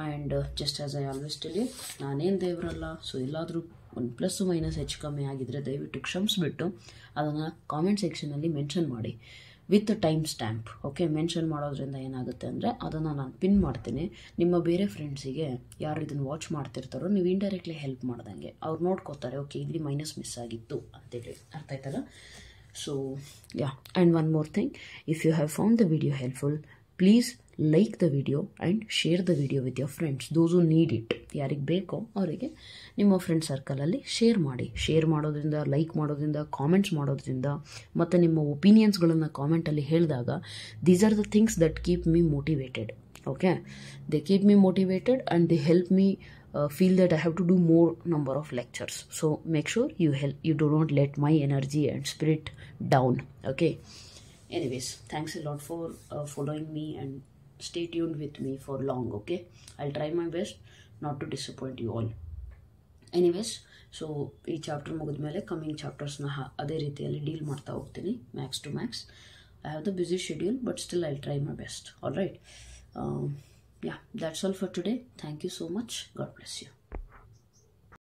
And just as I always tell you, ನಾನೇನು ದೇವರಲ್ಲ. So ಎಲ್ಲಾದರೂ ಒಂದು plus minus ಹೆಚ್ಚು ಕಮ್ಮಿ ಆಗಿದ್ದರೆ ದಯವಿಟ್ಟು ಕ್ಷಮಿಸ್ಬಿಟ್ಟು ಅದನ್ನು comment ಸೆಕ್ಷನಲ್ಲಿ ಮೆನ್ಷನ್ ಮಾಡಿ with time stamp. Okay. Mention ಮಾಡೋದ್ರಿಂದ ಏನಾಗುತ್ತೆ ಅಂದರೆ ಅದನ್ನು ನಾನು ಪಿನ್ ಮಾಡ್ತೀನಿ. ನಿಮ್ಮ ಬೇರೆ ಫ್ರೆಂಡ್ಸಿಗೆ ಯಾರು ಇದನ್ನು ವಾಚ್ ಮಾಡ್ತಿರ್ತಾರೋ ನೀವು ಇಂಡೈರೆಕ್ಟ್ಲಿ ಹೆಲ್ಪ್ ಮಾಡ್ದಂಗೆ ಅವ್ರು ನೋಡ್ಕೋತಾರೆ, ಓಕೆ ಇಲ್ಲಿ ಮೈನಸ್ ಮಿಸ್ ಆಗಿತ್ತು ಅಂತೇಳಿ. ಅರ್ಥ ಆಯ್ತಲ್ಲ? So yeah, and one more thing, if you have found the video helpful, please like the video and share the video with your friends, those who need it. ಯಾರಿಗೆ ಬೇಕೋ ಅವರಿಗೆ ನಿಮ್ಮ friend ಸರ್ಕಲಲ್ಲಿ share ಮಾಡಿ. ಶೇರ್ ಮಾಡೋದ್ರಿಂದ, like ಮಾಡೋದ್ರಿಂದ, comments ಮಾಡೋದ್ರಿಂದ ಮತ್ತು ನಿಮ್ಮ ಒಪಿನಿಯನ್ಸ್ಗಳನ್ನು ಕಾಮೆಂಟಲ್ಲಿ ಹೇಳಿದಾಗ these are the things that keep me motivated. Okay. They keep me motivated and they help me feel that I have to do more number of lectures. So make sure you do not let my energy and spirit down. Okay. Anyways, thanks a lot for following me and stay tuned with me for long. Okay. I'll try my best not to disappoint you all. Anyways, so ಈ chapter ಮುಗಿದ್ಮೇಲೆ coming ಚಾಪ್ಟರ್ಸ್ನ ಅದೇ ರೀತಿಯಲ್ಲಿ deal ಮಾಡ್ತಾ ಹೋಗ್ತೀನಿ, max to max. I have the busy schedule, but still I'll try my best. All right. Yeah, that's all for today. Thank you so much. God bless you.